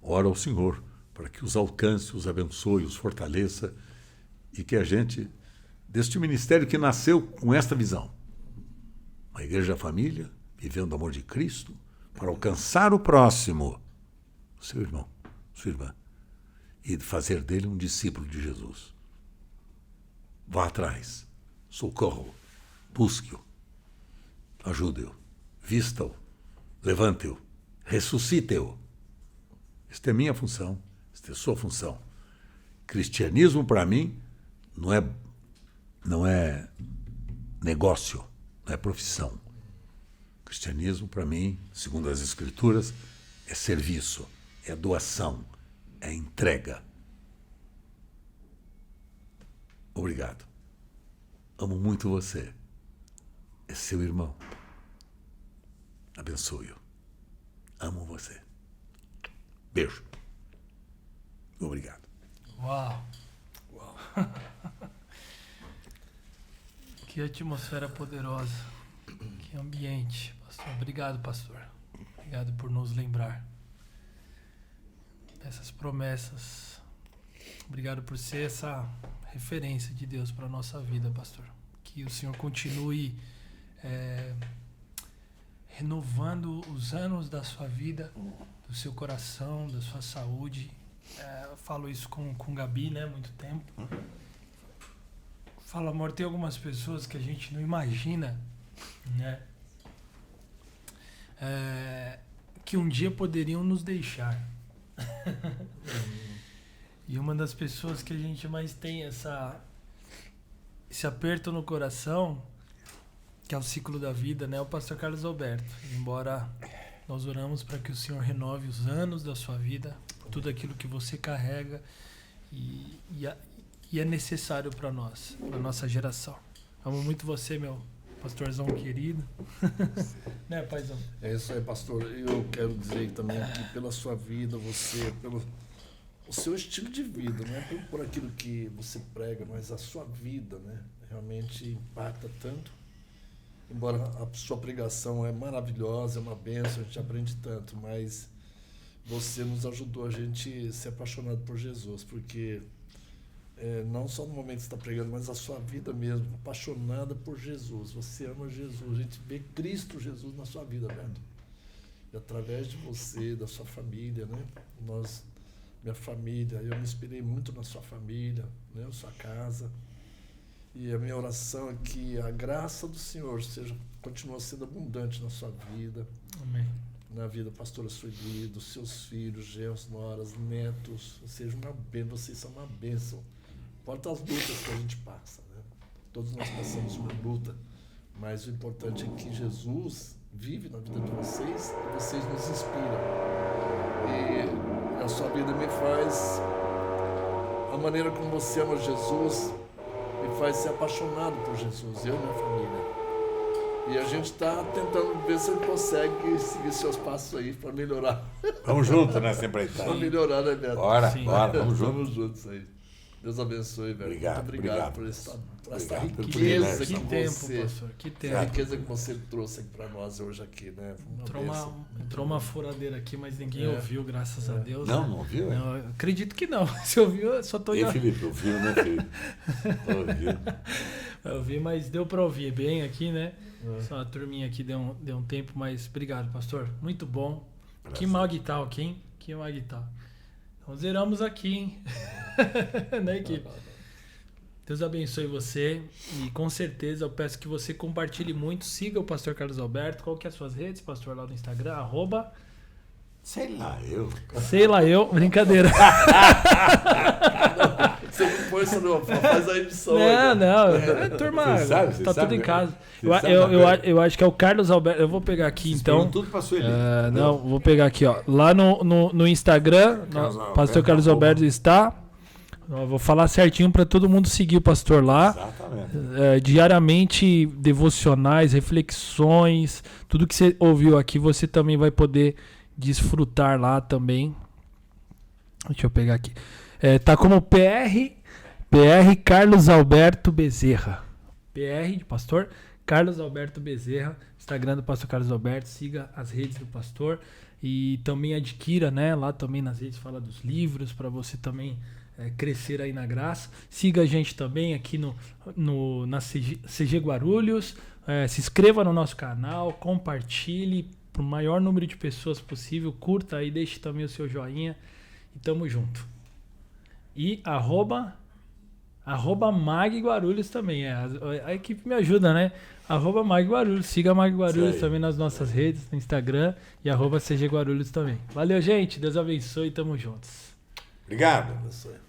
ora ao Senhor para que os alcance, os abençoe, os fortaleça e que a gente, deste ministério que nasceu com esta visão, uma igreja família, vivendo o amor de Cristo, para alcançar o próximo, seu irmão, sua irmã, e fazer dele um discípulo de Jesus. Vá atrás, socorra-o, busque-o, ajude-o, vista-o, levante-o, ressuscite-o. Esta é minha função, esta é sua função. Cristianismo, para mim, não é negócio, não é profissão. Cristianismo, para mim, segundo as Escrituras, é serviço, é doação, é entrega. Obrigado. Amo muito você. É seu irmão. Abençoe-o. Amo você. Beijo. Obrigado. Uau. Que atmosfera poderosa. Que ambiente, pastor. Obrigado, pastor. Obrigado por nos lembrar dessas promessas. Obrigado por ser essa referência de Deus para a nossa vida, pastor. Que o Senhor continue renovando os anos da sua vida, do seu coração, da sua saúde. Eu falo isso com Gabi, né? Muito tempo. Fala, amor, tem algumas pessoas que a gente não imagina, né? Que um dia poderiam nos deixar. E uma das pessoas que a gente mais tem esse aperto no coração, que é o ciclo da vida, né? É o pastor Carlos Alberto. Embora nós oramos para que o Senhor renove os anos da sua vida, tudo aquilo que você carrega e é necessário para nós, para nossa geração. Amo muito você, meu pastorzão querido. Né, paizão? É isso aí, pastor. Eu quero dizer também que pela sua vida, pelo o seu estilo de vida, não é por aquilo que você prega, mas a sua vida, né, realmente impacta tanto embora a sua pregação é maravilhosa, é uma bênção, a gente aprende tanto, mas você nos ajudou a gente ser apaixonado por Jesus, porque não só no momento que você está pregando, mas a sua vida mesmo, apaixonada por Jesus. Você ama Jesus, a gente vê Cristo Jesus na sua vida, Beto. E através de você, da sua família, né? Minha família, eu me inspirei muito na sua família, né? Na sua casa. E a minha oração é que a graça do Senhor continue sendo abundante na sua vida. Amém. Na vida da pastora Sueli, dos seus filhos, genros, noras, netos. Seja uma bênção, vocês são uma bênção. Importa as lutas que a gente passa, né? Todos nós passamos uma luta, mas o importante é que Jesus vive na vida de vocês e vocês nos inspiram. E a sua vida me faz, a maneira como você ama Jesus, me faz ser apaixonado por Jesus, eu e minha família. E a gente está tentando ver se ele consegue seguir seus passos aí para melhorar. Vamos juntos nessa empreitada. Para melhorar, né, Beto? Bora, Sim. bora, vamos juntos. Vamos juntos aí. Deus abençoe, velho. Obrigado, Muito obrigado por essa riqueza Que que tempo, você... pastor. Que tempo. A riqueza que você trouxe aqui para nós hoje aqui, né? Entrou uma furadeira aqui, mas ninguém ouviu, graças a Deus. Não, né? não ouviu? Não, eu acredito que não. Se ouviu, eu só tô... E Felipe, ouviu, né, Felipe? Ouviu. Eu ouvi, mas deu para ouvir bem aqui, né? Só a turminha aqui deu um tempo, mas obrigado, pastor. Muito bom. Graças. Que Magtalk, hein? Que Magtalk. Então zeramos aqui, hein? Na equipe. Deus abençoe você e com certeza eu peço que você compartilhe muito, siga o pastor Carlos Alberto. Qual que é as suas redes, pastor, lá no Instagram? Sei lá, eu. Sei lá eu, brincadeira. Você não põe isso não, faz a edição. Não, turma, Você sabe, tá tudo em casa. Você Eu acho que é o Carlos Alberto, eu vou pegar aqui então. Tudo passou ele. Não, vou pegar aqui, ó. Lá no Instagram, pastor Carlos Alberto está. Eu vou falar certinho para todo mundo seguir o pastor lá. Exatamente. Diariamente, devocionais, reflexões, tudo que você ouviu aqui, você também vai poder desfrutar lá também. Deixa eu pegar aqui. Tá como PR Carlos Alberto Bezerra. PR de pastor Carlos Alberto Bezerra. Instagram do pastor Carlos Alberto. Siga as redes do pastor. E também adquira, né? Lá também nas redes fala dos livros, para você também crescer aí na graça. Siga a gente também aqui na CG Guarulhos. Se inscreva no nosso canal, compartilhe para o maior número de pessoas possível. Curta aí, deixe também o seu joinha. E tamo junto. E @Mag Guarulhos também. A equipe me ajuda, né? @Mag Guarulhos. Siga a Mag Guarulhos também nas nossas redes, no Instagram. E @CG Guarulhos também. Valeu, gente. Deus abençoe. Tamo juntos. Obrigado. Abençoe.